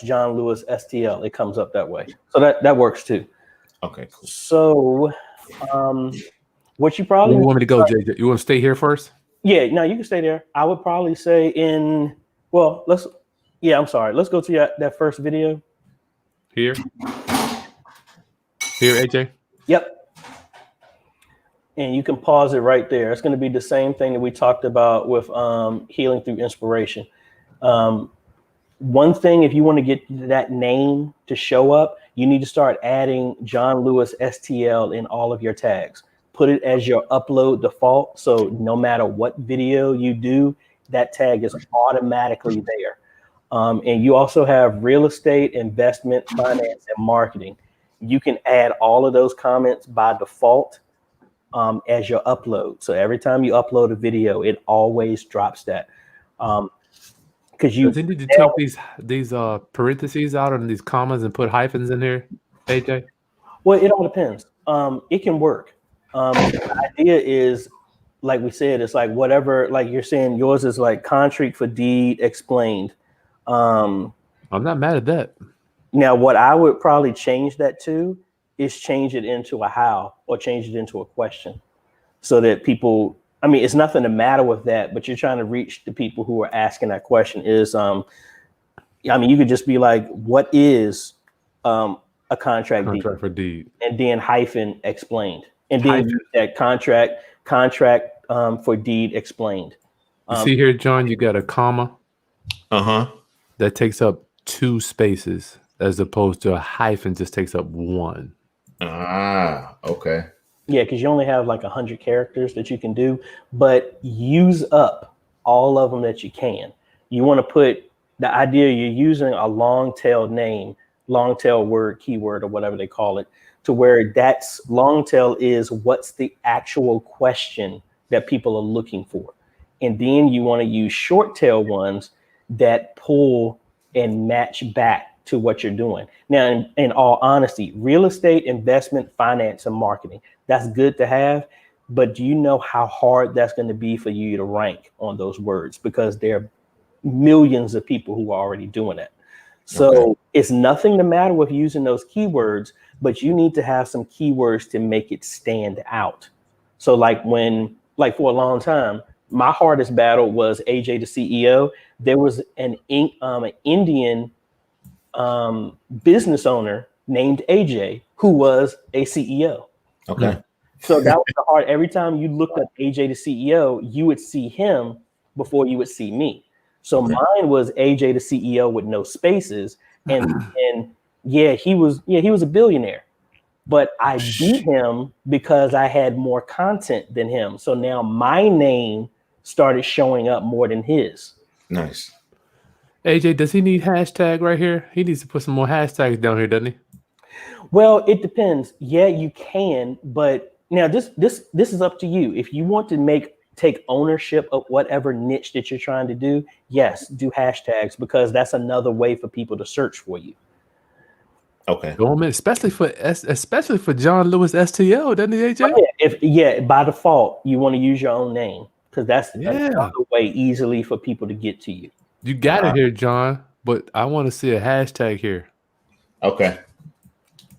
/ John Lewis STL, it comes up that way. So that works too. Okay, cool. So what you probably Where you want me to go, JJ? You want to stay here first? Yeah, no, you can stay there. I would probably say let's go to that first video. Here, AJ. Yep. And you can pause it right there. It's going to be the same thing that we talked about with healing through inspiration. One thing, if you want to get that name to show up, you need to start adding John Lewis STL in all of your tags. Put it as your upload default. So no matter what video you do, that tag is automatically there. And you also have real estate, investment, finance, and marketing. You can add all of those comments by default as your upload. So every time you upload a video, it always drops that. Because you need to take these parentheses out and these commas and put hyphens in here, AJ? Well, it all depends. It can work. The idea is, like we said, it's like whatever, like you're saying yours is like contract for deed explained. I'm not mad at that. Now, what I would probably change that to is change it into a how or change it into a question so that people, I mean, it's nothing the matter with that, but you're trying to reach the people who are asking that question is, I mean, you could just be like, what is a contract deed? For deed. And then hyphen explained. And then that contract for deed explained. You see here, John, you got a comma. Uh-huh. That takes up 2 spaces as opposed to a hyphen just takes up 1. Ah, okay. Yeah, because you only have like 100 characters that you can do, but use up all of them that you can. You want to put the idea you're using a long tail name, long tail word, keyword, or whatever they call it, to where that's long tail is what's the actual question that people are looking for. And then you want to use short tail ones that pull and match back to what you're doing. Now, in all honesty, real estate, investment, finance, and marketing, that's good to have. But do you know how hard that's going to be for you to rank on those words? Because there are millions of people who are already doing that. So It's nothing the matter with using those keywords, but you need to have some keywords to make it stand out. So like for a long time, my hardest battle was AJ the CEO. There was an Indian business owner named AJ who was a CEO. Okay. So that was the hard. Every time you looked up AJ the CEO, you would see him before you would see me. So mine was AJ the CEO with no spaces, and he was a billionaire, but I beat him because I had more content than him. So now my name started showing up more than his. Nice. AJ, does he need hashtag right here? He needs to put some more hashtags down here, doesn't he? Well, it depends. Yeah, you can, but now this is up to you. If you want to take ownership of whatever niche that you're trying to do, yes, do hashtags because that's another way for people to search for you. Okay. Especially for John Lewis STL, doesn't he, AJ? By default, you want to use your own name because that's another way easily for people to get to you. You got it here, John, but I want to see a hashtag here. Okay.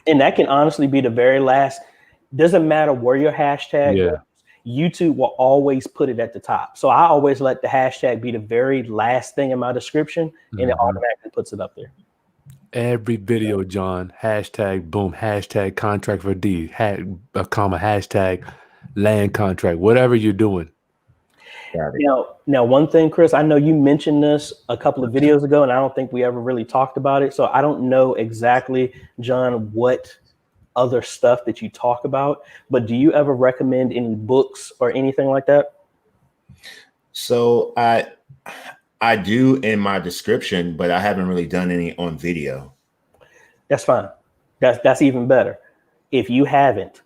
And that can honestly be the very last. Doesn't matter where your hashtag goes, YouTube will always put it at the top. So I always let the hashtag be the very last thing in my description, and it automatically puts it up there. Every video, John, hashtag boom, hashtag contract for D, hashtag land contract, whatever you're doing. Now, one thing, Chris, I know you mentioned this a couple of videos ago, and I don't think we ever really talked about it. So I don't know exactly, John, what other stuff that you talk about, but do you ever recommend any books or anything like that? So I do in my description, but I haven't really done any on video. That's fine. That's even better. If you haven't,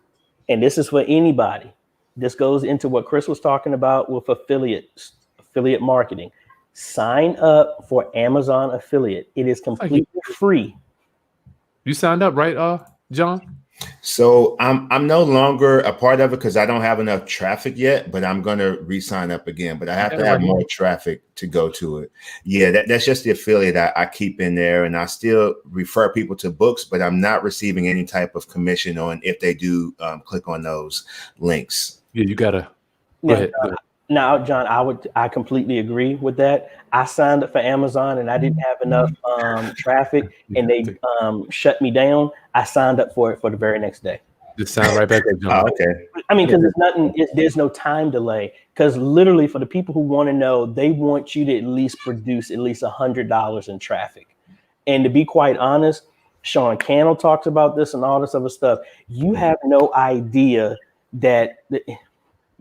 and this is for anybody, this goes into what Chris was talking about with affiliate marketing. Sign up for Amazon affiliate. It is completely free. You signed up, right, John? So I'm no longer a part of it because I don't have enough traffic yet, but I'm gonna re-sign up again. But I have to have more traffic to go to it. Yeah, that's just the affiliate I keep in there, and I still refer people to books, but I'm not receiving any type of commission on if they do click on those links. Yeah, you gotta go ahead. Now, John, I completely agree with that. I signed up for Amazon and I didn't have enough traffic, and they shut me down. I signed up for it for the very next day. Just sign right back up, John. Okay. I mean, because there's no time delay. Because literally, for the people who want to know, they want you to at least produce at least $100 in traffic. And to be quite honest, Sean Cannell talks about this and all this other stuff. You have no idea that.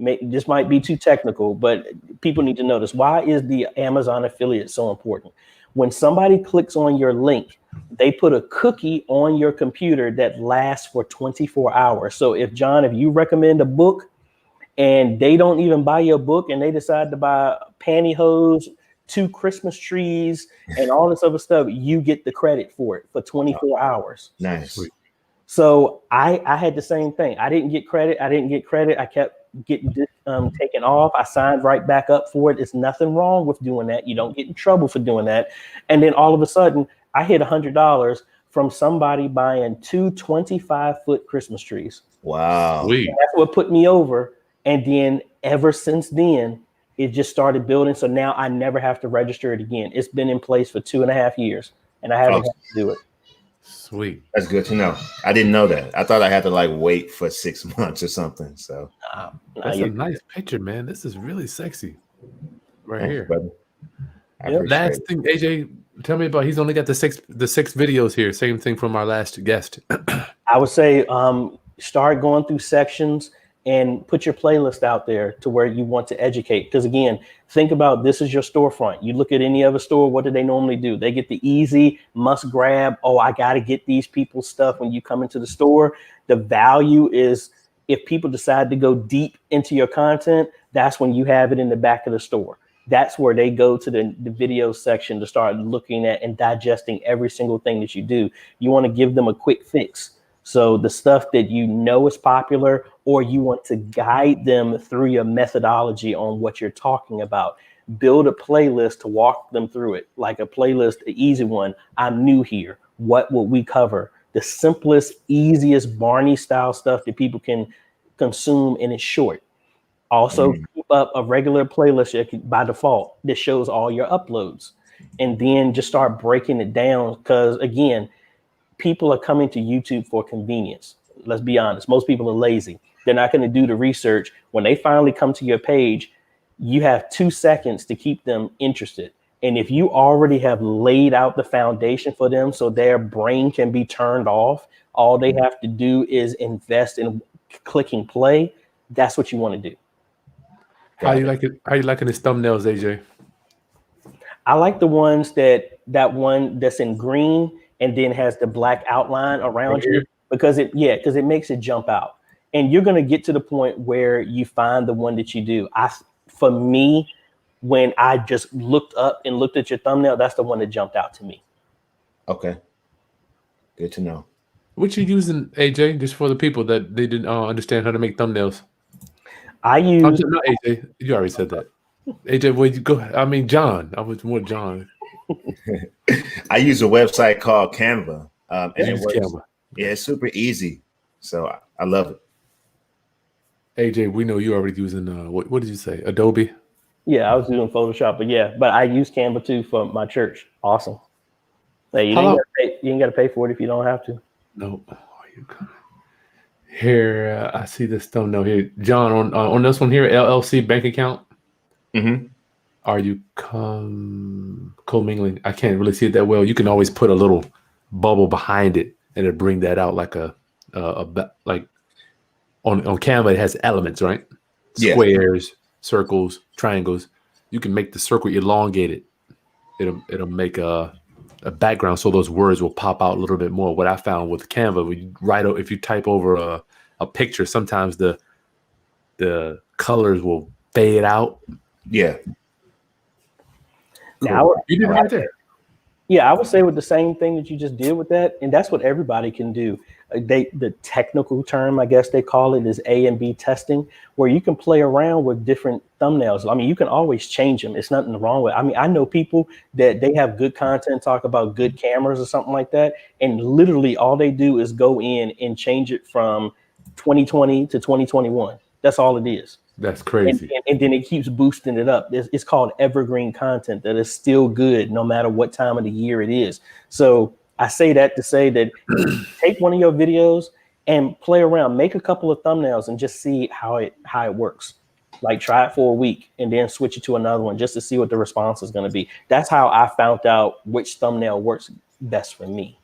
This might be too technical, but people need to know this. Why is the Amazon affiliate so important? When somebody clicks on your link, they put a cookie on your computer that lasts for 24 hours. So if you recommend a book and they don't even buy your book and they decide to buy pantyhose, 2 Christmas trees, and all this other stuff, you get the credit for it for 24 hours. Nice. So I had the same thing. I didn't get credit. I kept getting taken off. I signed right back up for it. There's nothing wrong with doing that. You don't get in trouble for doing that. And then all of a sudden, I hit $100 from somebody buying 2 25-foot Christmas trees. Wow. That's what put me over. And then ever since then, it just started building. So now I never have to register it again. It's been in place for 2.5 years, and I haven't had to do it. Sweet. That's good to know. I didn't know that. I thought I had to wait for 6 months or something. So that's a nice picture, man. This is really sexy right here. Last thing, AJ, tell me about. He's only got the six videos here. Same thing from our last guest. I would say start going through sections and put your playlist out there to where you want to educate. Because again, think about this is your storefront. You look at any other store, what do they normally do? They get the easy must grab. Oh, I got to get these people's stuff when you come into the store. The value is if people decide to go deep into your content, that's when you have it in the back of the store. That's where they go to the video section to start looking at and digesting every single thing that you do. You want to give them a quick fix. So the stuff that you know is popular, or you want to guide them through your methodology on what you're talking about. Build a playlist to walk them through it, like a playlist, the easy one. I'm new here. What will we cover? The simplest, easiest Barney style stuff that people can consume, and it's short. Also, keep up a regular playlist by default that shows all your uploads, and then just start breaking it down. Because again, people are coming to YouTube for convenience. Let's be honest. Most people are lazy. They're not going to do the research. When they finally come to your page, you have 2 seconds to keep them interested. And if you already have laid out the foundation for them so their brain can be turned off, all they have to do is invest in clicking play. That's what you want to do. How you like it? How you liking his thumbnails, AJ? I like the ones that one that's in green and then has the black outline around you, because it makes it jump out. And you're going to get to the point where you find the one that you do. For me, when I just looked up and looked at your thumbnail, that's the one that jumped out to me. Okay. Good to know. What you using, AJ, just for the people that they didn't understand how to make thumbnails? I use... not AJ. You already said that. AJ, where'd you go? I mean, John. I was more John. I use a website called Canva. And it works. Canva. Yeah, it's super easy. So I love it. AJ, we know you're already using, what did you say? Adobe? Yeah, I was doing Photoshop, but I use Canva too for my church. Awesome. Hey, you ain't got to pay for it if you don't have to. No. Here, I see this thumbnail here. John, on this one here, LLC bank account. Mm-hmm. Are you commingling? I can't really see it that well. You can always put a little bubble behind it, and it'll bring that out like like on Canva. It has elements, right? Yeah. Squares, circles, triangles. You can make the circle elongated it'll make a background so those words will pop out a little bit more. What I found with Canva, if you type over a picture, sometimes the colors will fade out. Yeah. Now, You did it right there. yeah, I would say with the same thing that you just did with that, and that's what everybody can do. The technical term, I guess they call it, is A and B testing, where you can play around with different thumbnails. I mean, you can always change them. It's nothing wrong with it. I mean, I know people that they have good content, talk about good cameras or something like that, and literally all they do is go in and change it from 2020 to 2021. That's all it is. That's crazy. And then it keeps boosting it up. It's called evergreen content that is still good no matter what time of the year it is. So I say that to say that take one of your videos and play around, make a couple of thumbnails and just see how it works. Like try it for a week and then switch it to another one just to see what the response is going to be. That's how I found out which thumbnail works best for me.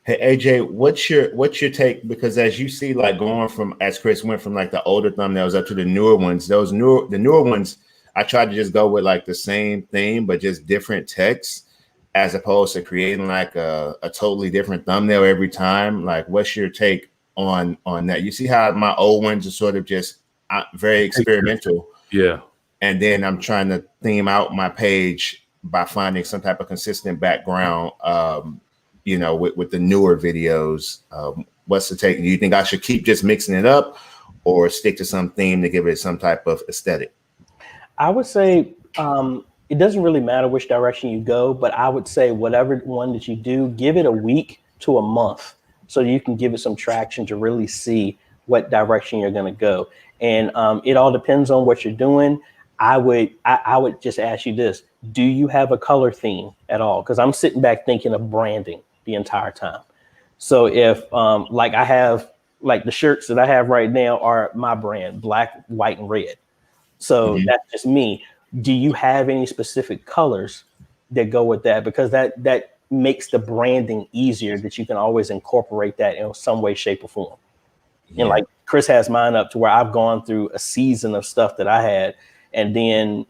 Hey AJ, what's your take? Because as you see, like going from, as Chris went from like the older thumbnails up to the newer ones, the newer ones, I tried to just go with like the same thing but just different text, as opposed to creating like a totally different thumbnail every time. Like, what's your take on that? You see how my old ones are sort of just very experimental. Yeah. And then I'm trying to theme out my page by finding some type of consistent background. With the newer videos, what's the take? Do you think I should keep just mixing it up or stick to some theme to give it some type of aesthetic? I would say it doesn't really matter which direction you go, but I would say whatever one that you do, give it a week to a month so you can give it some traction to really see what direction you're going to go. And it all depends on what you're doing. I would just ask you this. Do you have a color theme at all? Because I'm sitting back thinking of branding the entire time. So if like I have, like the shirts that I have right now are my brand, black, white, and red. So that's just me. Do you have any specific colors that go with that? Because that makes the branding easier, that you can always incorporate that in some way, shape, or form. Yeah. And like Chris has mine up to where I've gone through a season of stuff that I had. And then,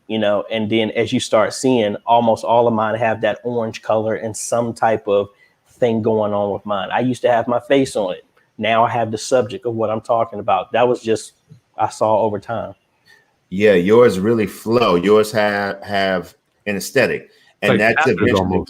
as you start seeing, almost all of mine have that orange color and some type of thing going on with mine. I used to have my face on it. Now I have the subject of what I'm talking about. That was just, I saw over time. Yeah, yours really flow. Yours have an aesthetic. And like that's eventually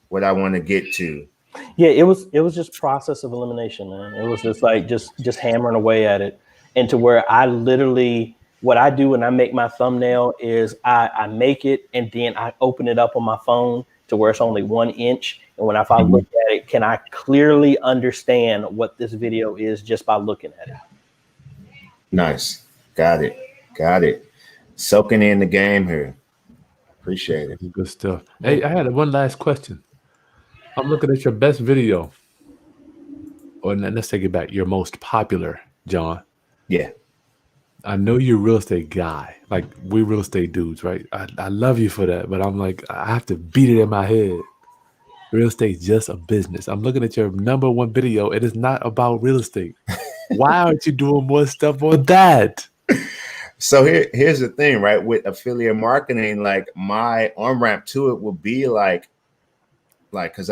what I want to get to. Yeah, it was just process of elimination, man. It was just like just hammering away at it. And to where I literally, what I do when I make my thumbnail is I make it and then I open it up on my phone to where it's only 1 inch. And if I look at it, can I clearly understand what this video is just by looking at it? Nice. Got it. Soaking in the game here. Appreciate it. Good stuff. Hey, I had one last question. I'm looking at your best video. Or let's take it back. Your most popular, John. Yeah. I know you're a real estate guy. Like, we real estate dudes, right? I love you for that. But I'm like, I have to beat it in my head. Real estate's just a business. I'm looking at your #1 video. It is not about real estate. Why aren't you doing more stuff on that? So here's the thing, right? With affiliate marketing, like my on-ramp to it will be like, because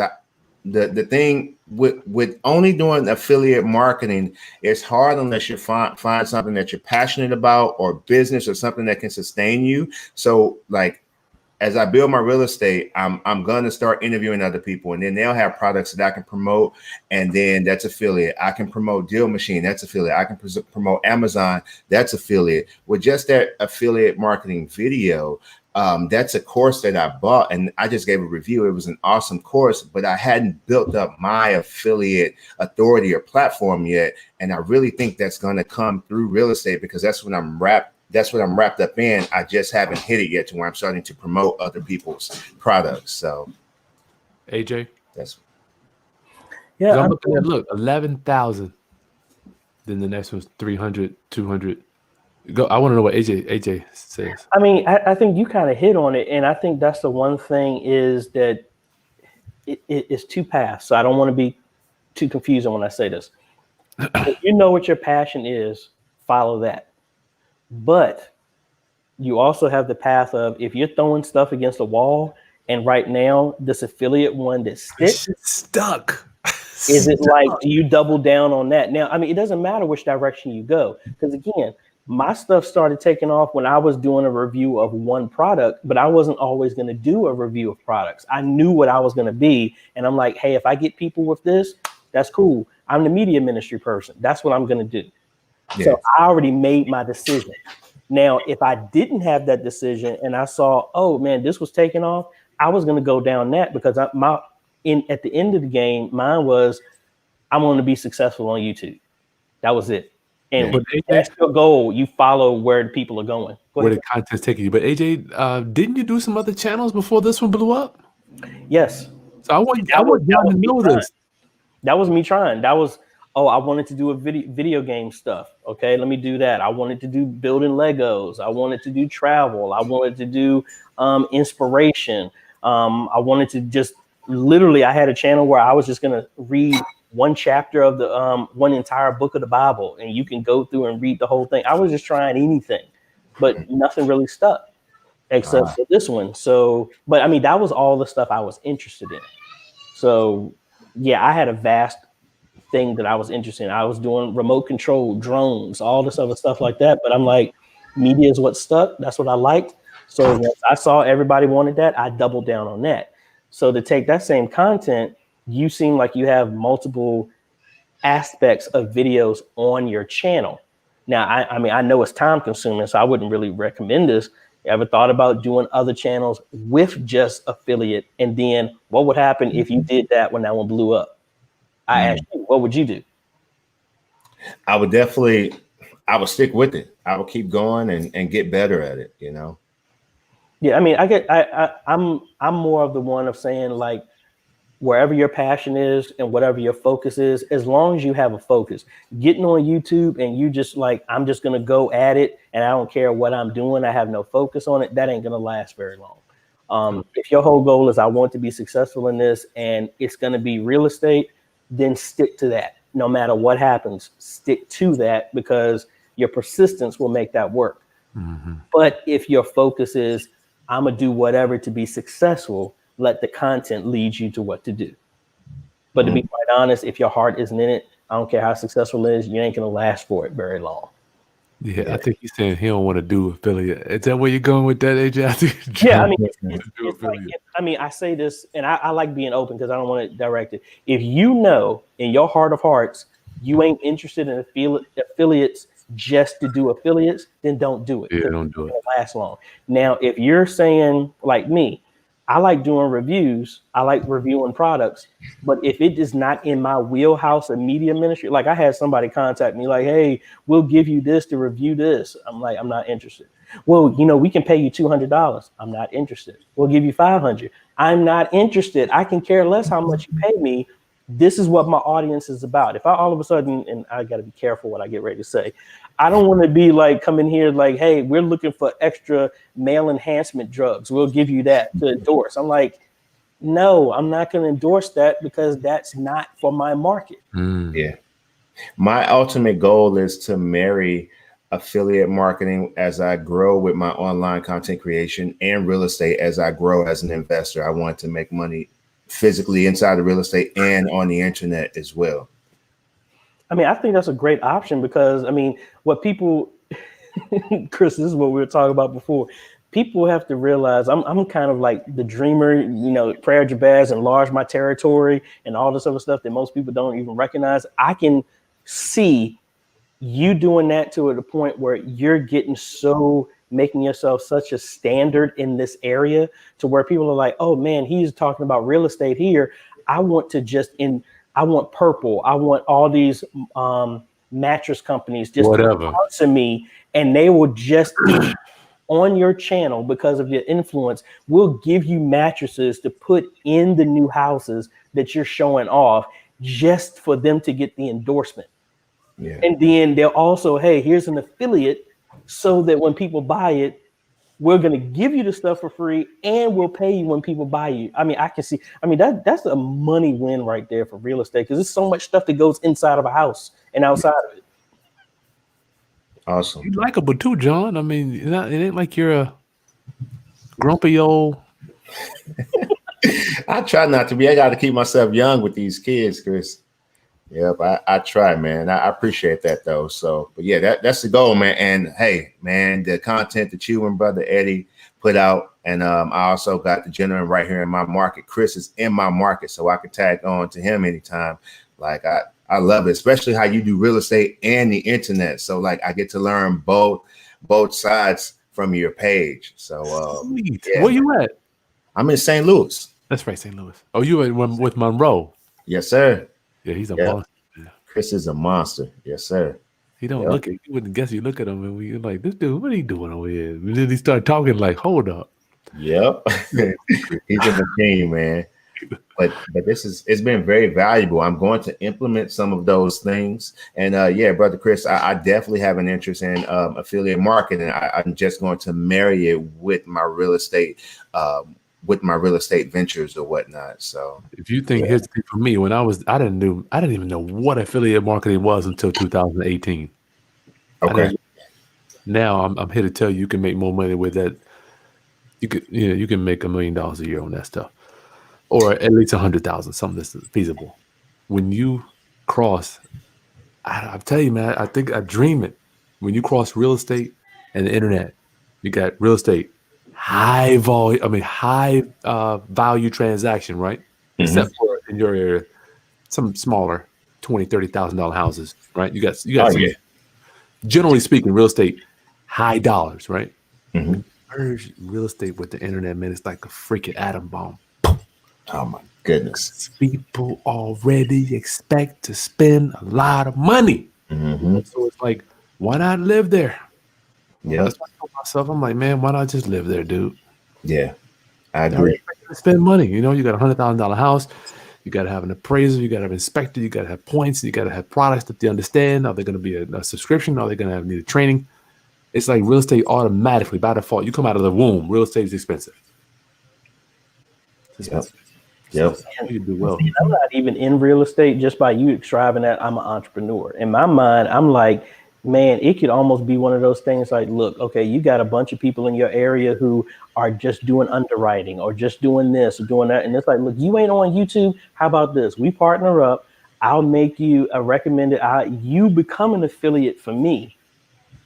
the thing with only doing affiliate marketing, it's hard unless you find something that you're passionate about or business or something that can sustain you. So like, as I build my real estate, I'm gonna start interviewing other people, and then they'll have products that I can promote, and then that's affiliate. I can promote Deal Machine, that's affiliate. I can promote Amazon, that's affiliate. With just that affiliate marketing video, that's a course that I bought, and I just gave a review. It was an awesome course, but I hadn't built up my affiliate authority or platform yet, and I really think that's gonna come through real estate because that's what I'm wrapped up in. I just haven't hit it yet to where I'm starting to promote other people's products. So, AJ, yeah. I'm looking at 11,000. Then the next one's 300, 200. Go. I want to know what AJ says. I mean, I think you kind of hit on it, and I think that's the one thing is that it's two paths. So I don't want to be too confusing when I say this. If you know what your passion is, follow that. But you also have the path of if you're throwing stuff against the wall And right now, this affiliate one that sticks stuck. Is it like, do you double down on that? Now, I mean, it doesn't matter which direction you go, because again, my stuff started taking off when I was doing a review of one product, but I wasn't always going to do a review of products. I knew what I was going to be. And I'm like, hey, if I get people with this, that's cool. I'm the media ministry person. That's what I'm going to do. Yeah. So I already made my decision. Now, if I didn't have that decision and I saw, oh man, this was taking off, I was going to go down that because at the end of the game, mine was, I want to be successful on YouTube. That was it. And if that's your goal, you follow where the people are going. Where the content's taking you. But AJ, didn't you do some other channels before this one blew up? Yes. So I want y'all to know this. That was me trying. That was, I wanted to do a video game stuff. Okay, let me do that. I wanted to do building Legos. I wanted to do travel. I wanted to do inspiration. I wanted to just literally, I had a channel where I was just going to read one chapter of the one entire book of the Bible, and you can go through and read the whole thing. I was just trying anything, but nothing really stuck except for this one. So, but I mean, that was all the stuff I was interested in. So yeah, I had a vast thing that I was interested in. I was doing remote control, drones, all this other stuff like that. But I'm like, media is what stuck. That's what I liked. So once I saw everybody wanted that, I doubled down on that. So to take that same content, you seem like you have multiple aspects of videos on your channel. Now, I mean, I know it's time consuming, so I wouldn't really recommend this. You ever thought about doing other channels with just affiliate? And then what would happen if you did that when that one blew up? I asked you, what would you do? I would stick with it. I would keep going and get better at it, you know? Yeah, I mean, I'm more of the one of saying, like, wherever your passion is and whatever your focus is, as long as you have a focus, getting on YouTube and you just like, I'm just going to go at it and I don't care what I'm doing, I have no focus on it, that ain't going to last very long. If your whole goal is I want to be successful in this and it's going to be real estate, then stick to that. No matter what happens, stick to that because your persistence will make that work. Mm-hmm. But if your focus is, I'm going to do whatever to be successful, let the content lead you to what to do. But to be quite honest, if your heart isn't in it, I don't care how successful it is, you ain't going to last for it very long. Yeah, I think he's saying he don't want to do affiliate. Is that where you're going with that, AJ? I think yeah, I mean, it's like, I mean, I say this, and I like being open because I don't want to direct it. If you know in your heart of hearts, you ain't interested in affiliates just to do affiliates, then don't do it. Yeah, don't do it. It won't last long. Now, if you're saying like me, I like doing reviews. I like reviewing products. But if it is not in my wheelhouse of media ministry, like I had somebody contact me like, hey, we'll give you this to review this. I'm like, I'm not interested. Well, you know, we can pay you $200. I'm not interested. We'll give you $500. I'm not interested. I can care less how much you pay me. This is what my audience is about. If I all of a sudden, and I got to be careful what I get ready to say, I don't want to be like coming here like, hey, we're looking for extra male enhancement drugs. We'll give you that to endorse. I'm like, no, I'm not going to endorse that because that's not for my market. Yeah. My ultimate goal is to marry affiliate marketing as I grow with my online content creation and real estate as I grow as an investor. I want to make money physically inside the real estate and on the internet as well. I mean, I think that's a great option because, I mean, what people, Chris, this is what we were talking about before. People have to realize I'm kind of like the dreamer, you know, Prayer Jabez, enlarge my territory and all this other stuff that most people don't even recognize. I can see you doing that to the point where you're getting making yourself such a standard in this area to where people are like, oh man, he's talking about real estate here. I want Purple. I want all these mattress companies just to sponsor me, and they will just on your channel because of your influence. We'll give you mattresses to put in the new houses that you're showing off, just for them to get the endorsement. Yeah. And then they'll also, hey, here's an affiliate, so that when people buy it, we're going to give you the stuff for free and we'll pay you when people buy you. I mean, I can see, I mean, that's a money win right there for real estate because there's so much stuff that goes inside of a house and outside of it. Awesome. You likable too, John. I mean, it ain't like you're a grumpy old I try not to be. I got to keep myself young with these kids, Chris. Yep, I try, man. I appreciate that though. So, but yeah, that's the goal, man. And hey, man, the content that you and brother Eddie put out, and I also got the gentleman right here in my market. Chris is in my market, so I can tag on to him anytime. Like I love it, especially how you do real estate and the internet. So like I get to learn both sides from your page. So Sweet. yeah, Where you at? I'm in St. Louis. That's right, St. Louis. Oh, you with Monroe? Yes, sir. Yeah, he's a Yeah. monster. Man. Chris is a monster. Yes, sir. He don't Yep. look at you. Wouldn't guess you look at him and we're like, this dude, what are he doing over here? And then he started talking like, hold up. Yep. He's a machine, man. But it's been very valuable. I'm going to implement some of those things. And yeah, brother Chris, I definitely have an interest in affiliate marketing. I'm just going to marry it with my real estate ventures or whatnot. So If you think here's the thing for me, when I didn't even know what affiliate marketing was until 2018. okay. Now I'm here to tell you can make more money with that. You can make $1 million a year on that stuff. Or at least 100,000, something that's feasible. When you cross, I tell you, man, I think I dream it. When you cross real estate and the internet, you got real estate, high value transaction, right? Mm-hmm. Except for in your area, some smaller $20,000, $30,000 houses, right? You got some, generally speaking, real estate, high dollars, right? Mm-hmm. When you merge real estate with the internet, man, it's like a freaking atom bomb. Oh my goodness. People already expect to spend a lot of money. Mm-hmm. So it's like, why not live there? Yeah. That's what I told myself. I'm like, man, why not just live there, dude? Yeah. I agree. Spend money. You got $100,000 house. You got to have an appraiser. You got to have an inspector. You got to have points. You got to have products that they understand. Are they going to be a subscription? Are they going to need a training? It's like real estate automatically, by default. You come out of the womb, real estate is expensive. It's expensive. Yep. You do well. I'm not even in real estate just by you describing that I'm an entrepreneur. In my mind, I'm like, man, it could almost be one of those things like, look, okay, you got a bunch of people in your area who are just doing underwriting or just doing this or doing that. And it's like, look, you ain't on YouTube. How about this? We partner up. I'll make you a recommended, you become an affiliate for me.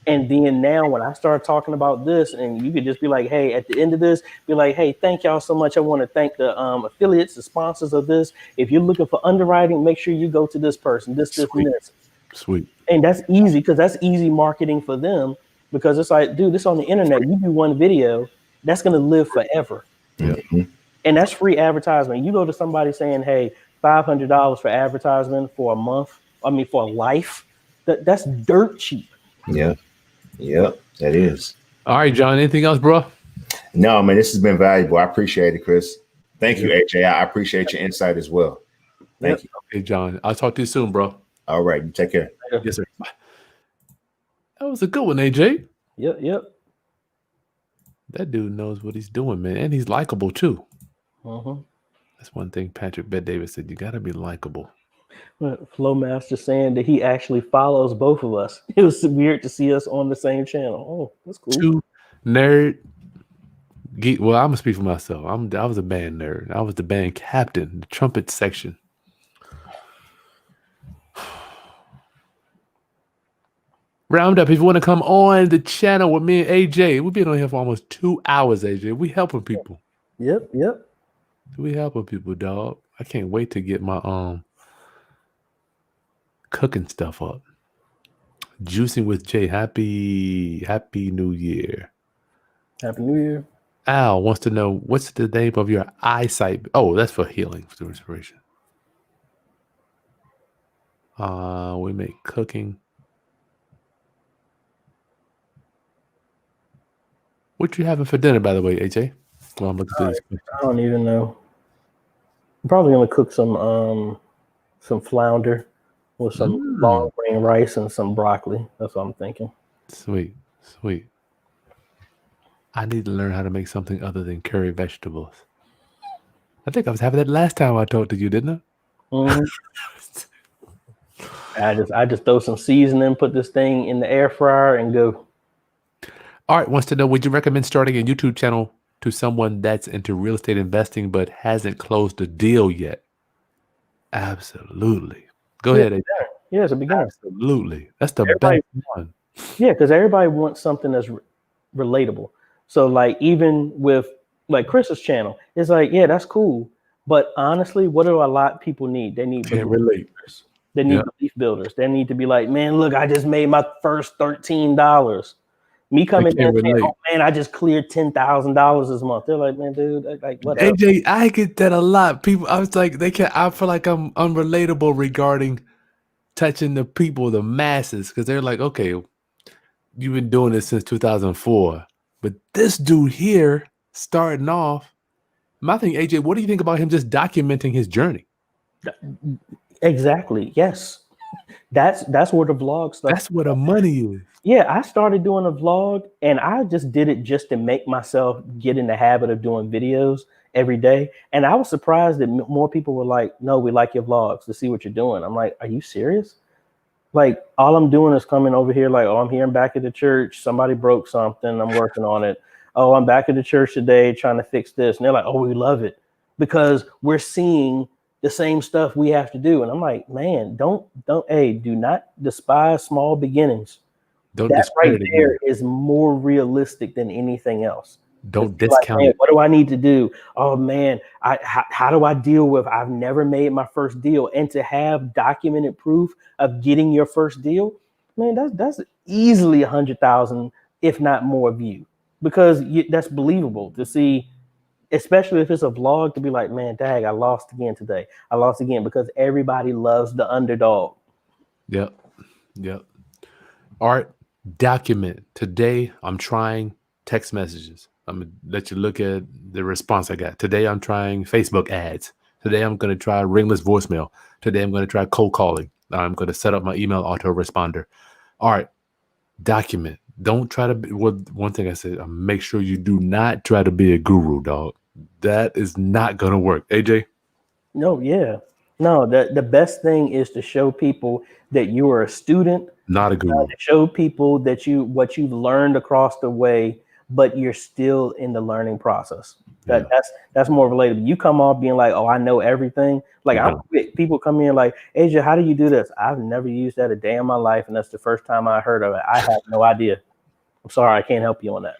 And then now when I start talking about this, and you could just be like, hey, at the end of this, be like, hey, thank y'all so much. I want to thank the affiliates, the sponsors of this. If you're looking for underwriting, make sure you go to this person, this, and this. Sweet. And that's easy because that's easy marketing for them because it's like, dude, this on the internet. You do one video, that's going to live forever. Mm-hmm. And that's free advertisement. You go to somebody saying, hey, $500 for advertisement for a month. For a life. That's dirt cheap. Yeah. Yep, that is. All right, John. Anything else, bro? No, man, this has been valuable. I appreciate it, Chris. Thank you, AJ. I appreciate your insight as well. Thank you. Okay, John. I'll talk to you soon, bro. All right, you take care. Yes, sir. That was a good one, AJ. Yep. That dude knows what he's doing, man. And he's likable, too. Uh-huh. That's one thing Patrick Bet-David said. You got to be likable. Flowmaster saying that he actually follows both of us. It was weird to see us on the same channel. Oh, that's cool. Two nerd geek. Well, I'm gonna speak for myself. I was a band nerd. I was the band captain, the trumpet section. Round up. If you want to come on the channel with me and AJ, we've been on here for almost 2 hours. AJ, we helping people. Yep. We helping people, dog. I can't wait to get my cooking stuff up. Juicing with Jay. Happy New Year. Happy New Year. Al wants to know what's the name of your eyesight. Oh, that's for healing, for restoration. We make cooking. What you having for dinner, by the way, AJ? Well, I'm looking through this. I don't even know. I'm probably gonna cook some flounder with some long grain rice and some broccoli. That's what I'm thinking. Sweet. I need to learn how to make something other than curry vegetables. I think I was having that last time I talked to you, didn't I? Mm-hmm. I just throw some seasoning, put this thing in the air fryer, and go. All right, wants to know, would you recommend starting a YouTube channel to someone that's into real estate investing but hasn't closed a deal yet? Absolutely. Go ahead, AJ. Yeah, it's a beginner. Absolutely. That's the Everybody- best one. Yeah, because everybody wants something that's relatable. So like even with like Chris's channel, it's like, yeah, that's cool. But honestly, what do a lot of people need? They need Can't belief relate. builders. They need Yeah. belief builders. They need to be like, man, look, I just made my first $13. Me coming in and saying, oh man, I just cleared $10,000 this month. They're like, man, dude, like whatever. AJ, I get that a lot. People, I was like, I feel like I'm unrelatable regarding touching the people, the masses, because they're like, okay, you've been doing this since 2004, but this dude here starting off. My thing, AJ, what do you think about him just documenting his journey? Exactly. Yes. That's where the vlog stuff. That's where the money is. Yeah, I started doing a vlog and I just did it just to make myself get in the habit of doing videos every day. And I was surprised that more people were like, no, we like your vlogs to see what you're doing. I'm like, are you serious? Like, all I'm doing is coming over here like, oh, I'm here and back at the church. Somebody broke something. I'm working on it. Oh, I'm back at the church today trying to fix this. And they're like, oh, we love it because we're seeing the same stuff we have to do. And I'm like, man, do not despise small beginnings. That right there is more realistic than anything else. Don't discount it. What do I need to do? Oh man, how do I deal with? I've never made my first deal, and to have documented proof of getting your first deal, man, that's easily 100,000, if not more, view, because that's believable to see. Especially if it's a vlog, to be like, man, dang, I lost again today. I lost again, because everybody loves the underdog. Yep. Art, document. Today, I'm trying text messages. I'm going to let you look at the response I got. Today, I'm trying Facebook ads. Today, I'm going to try ringless voicemail. Today, I'm going to try cold calling. I'm going to set up my email autoresponder. Art, document. Don't try to be, one thing I said, make sure you do not try to be a guru, dog. That is not going to work. AJ? No, yeah. No, the best thing is to show people that you are a student. Not a guru. To show people that what you've learned across the way, but you're still in the learning process. That's more relatable. You come off being like, oh, I know everything. Like people come in like, AJ, how do you do this? I've never used that a day in my life, and that's the first time I heard of it. I have no idea. I'm sorry, I can't help you on that.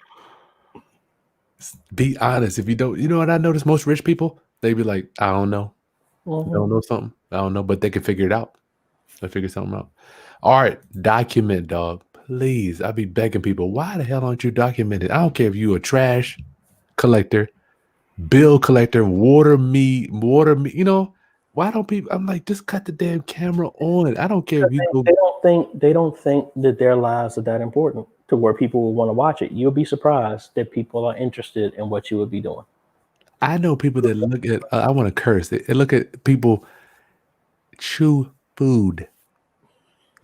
Be honest. If you don't, you know what I notice? Most rich people, they be like, I don't know. Mm-hmm. I don't know something. I don't know, but they can figure it out. They figure something out. All right, document, dog. Please, I be begging people. Why the hell aren't you documented? I don't care if you a trash collector, bill collector, water me. You know, why don't people? I'm like, just cut the damn camera on. I don't care if you go. They don't think that their lives are that important to where people will want to watch it. You'll be surprised that people are interested in what you would be doing. I know people that look at. I want to curse. They look at people chew food.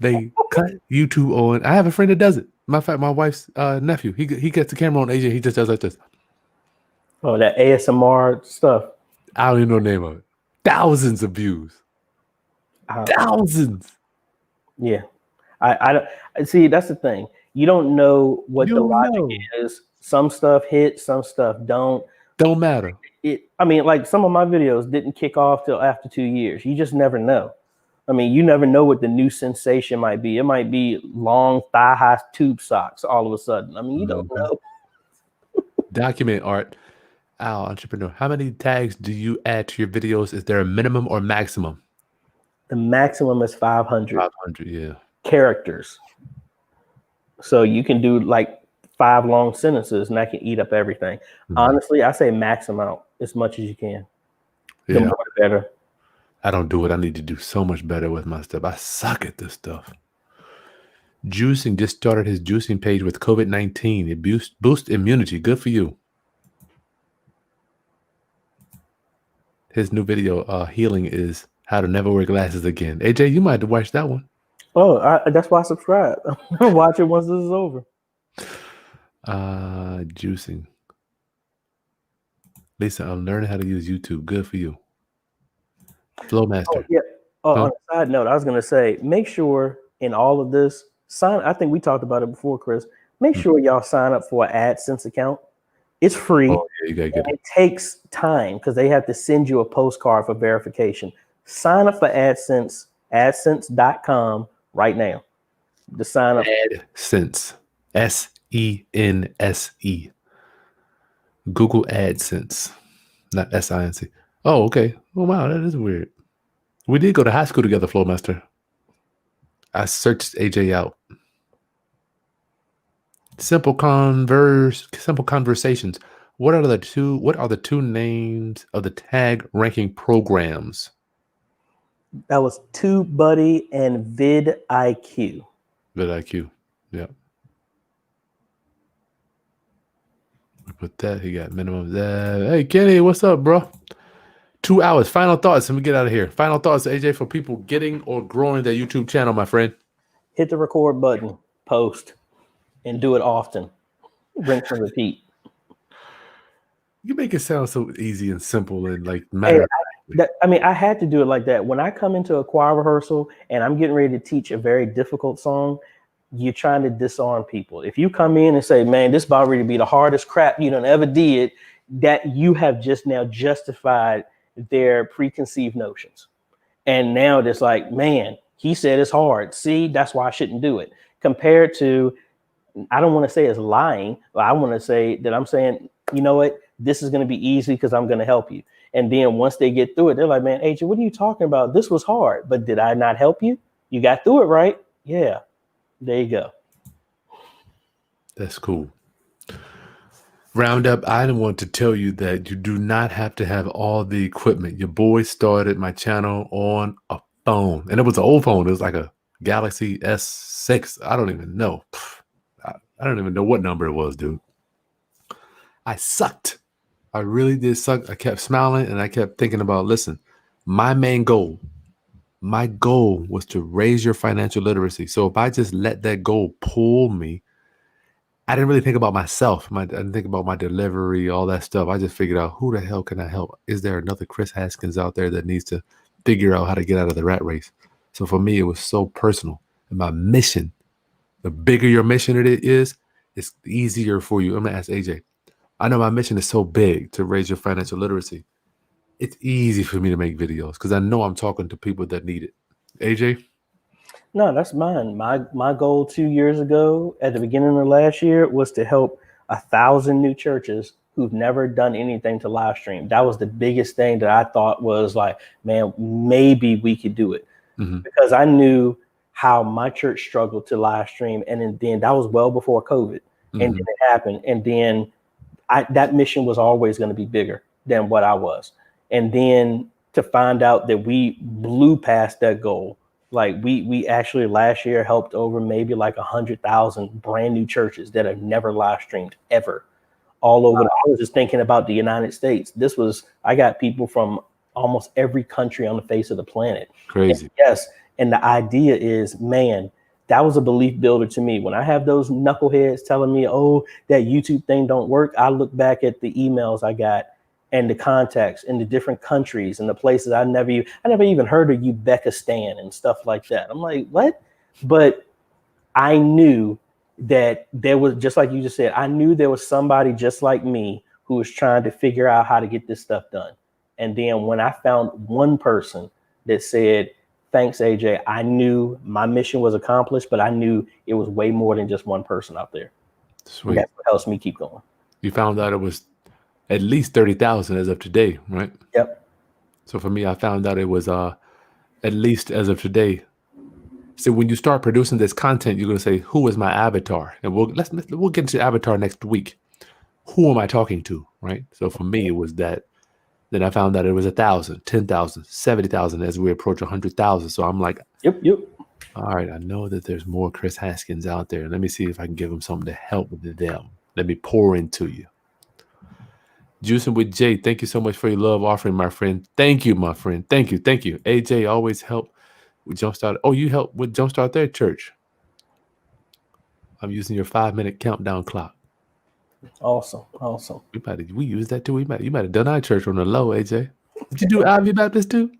They cut YouTube on. I have a friend that does it. Matter of fact, my wife's nephew. He gets the camera on AJ. He just does like this. Oh, that ASMR stuff. I don't even know the name of it. Thousands of views. Thousands. Yeah, I don't see. That's the thing. You don't know what the logic is. Some stuff hits, some stuff don't. Don't matter. I mean, like some of my videos didn't kick off till after 2 years. You just never know. I mean, you never know what the new sensation might be. It might be long thigh-high tube socks all of a sudden. I mean, you don't know. Document, Art. Entrepreneur. How many tags do you add to your videos? Is there a minimum or maximum? The maximum is 500. 500, yeah. Characters. So you can do like 5 long sentences and that can eat up everything. Mm-hmm. Honestly, I say max amount as much as you can. The more the better. I don't do it. I need to do so much better with my stuff. I suck at this stuff. Juicing just started his juicing page with COVID-19. It boosts immunity. Good for you. His new video, healing, is how to never wear glasses again. AJ, you might have to watch that one. Oh, that's why I subscribe. I'll watch it once this is over. Juicing. Lisa, I'm learning how to use YouTube. Good for you. Flowmaster. Oh, yeah. On a side note, I was going to say, make sure in all of this, I think we talked about it before, Chris. Make sure y'all sign up for an AdSense account, It's free. Oh, yeah, you gotta get it. It takes time because they have to send you a postcard for verification. Sign up for AdSense, AdSense.com right now. To sign up. AdSense. SENSE. Google AdSense. Not SINC. Oh, okay. Oh, wow. That is weird. We did go to high school together, Flowmaster. I searched AJ out. Simple conversations. What are the two names of the tag ranking programs? That was TubeBuddy and vidIQ. vidIQ. Yeah. We put that. He got minimum that. Hey Kenny, what's up, bro? 2 hours. Final thoughts. Let me get out of here. Final thoughts, AJ, for people getting or growing their YouTube channel, my friend. Hit the record button, post, and do it often. Rinse and repeat. You make it sound so easy and simple and like matter. I had to do it like that. When I come into a choir rehearsal and I'm getting ready to teach a very difficult song, you're trying to disarm people. If you come in and say, man, this about ready to be the hardest crap you done ever did, that you have just now justified their preconceived notions. And now it's like, man, he said it's hard. See, that's why I shouldn't do it. Compared to, I don't want to say it's lying, but I want to say that I'm saying, you know what, this is going to be easy because I'm going to help you. And then once they get through it, they're like, man, AJ, what are you talking about? This was hard, but did I not help you? You got through it, right? Yeah. There you go. That's cool. Roundup, I want to tell you that you do not have to have all the equipment. Your boy started my channel on a phone, and it was an old phone. It was like a Galaxy S6. I don't even know. I don't even know what number it was, dude. I sucked. I really did suck. I kept smiling, and I kept thinking about, listen, my goal was to raise your financial literacy. So if I just let that goal pull me, I didn't really think about myself. I didn't think about my delivery, all that stuff. I just figured out, who the hell can I help? Is there another Chris Haskins out there that needs to figure out how to get out of the rat race? So for me, it was so personal. And my mission, the bigger your mission it is, it's easier for you. I'm going to ask AJ. I know my mission is so big to raise your financial literacy. It's easy for me to make videos because I know I'm talking to people that need it. AJ? No, that's mine. My goal 2 years ago at the beginning of last year was to help 1,000 new churches who've never done anything to live stream. That was the biggest thing that I thought was like, man, maybe we could do it. Mm-hmm. Because I knew how my church struggled to live stream. And then that was well before COVID. Mm-hmm. And then it happened. And then that mission was always going to be bigger than what I was. And then to find out that we blew past that goal, like we actually last year helped over maybe like 100,000 brand new churches that have never live streamed ever all over. Wow. I was just thinking about the United States. I got people from almost every country on the face of the planet. Crazy. And yes. And the idea is, man, that was a belief builder to me. When I have those knuckleheads telling me, oh, that YouTube thing don't work, I look back at the emails I got and the contacts in the different countries and the places I never even heard of Uzbekistan and stuff like that. I'm like, what? But I knew that there was, just like you just said, I knew there was somebody just like me who was trying to figure out how to get this stuff done. And then when I found one person that said, thanks, AJ, I knew my mission was accomplished, but I knew it was way more than just one person out there. Sweet. That's what helps me keep going. You found out it was at least 30,000 as of today, right? Yep. So for me, I found out it was at least as of today. So when you start producing this content, you're going to say, who is my avatar? And we'll get into avatar next week. Who am I talking to, right? So for me, it was that. Then I found out it was 1,000, 10,000, 70,000 as we approach 100,000. So I'm like, yep. All right, I know that there's more Chris Haskins out there. Let me see if I can give them something to help with them. Let me pour into you. Juicing with Jay, thank you so much for your love offering, my friend. Thank you, my friend. Thank you. AJ always help with Jumpstart. Oh, you help with Jumpstart their church. I'm using your 5-minute countdown clock. Awesome. We use that too. You might have done our church on the low, AJ. Did you do Ivy Baptist too?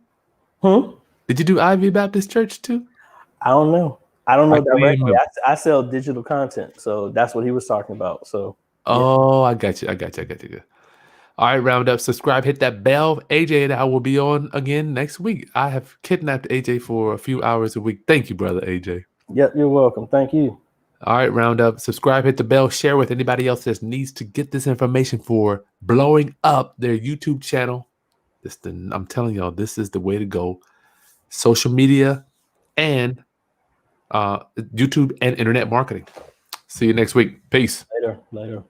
Did you do Ivy Baptist Church too? I don't know directly. I sell digital content, so that's what he was talking about. So Oh, I got you. All right, Roundup. Subscribe, hit that bell. AJ and I will be on again next week. I have kidnapped AJ for a few hours a week. Thank you, brother AJ. Yep, you're welcome. Thank you. All right, Roundup. Subscribe, hit the bell, share with anybody else that needs to get this information for blowing up their YouTube channel. I'm telling y'all, this is the way to go. Social media and YouTube and internet marketing. See you next week. Peace. Later.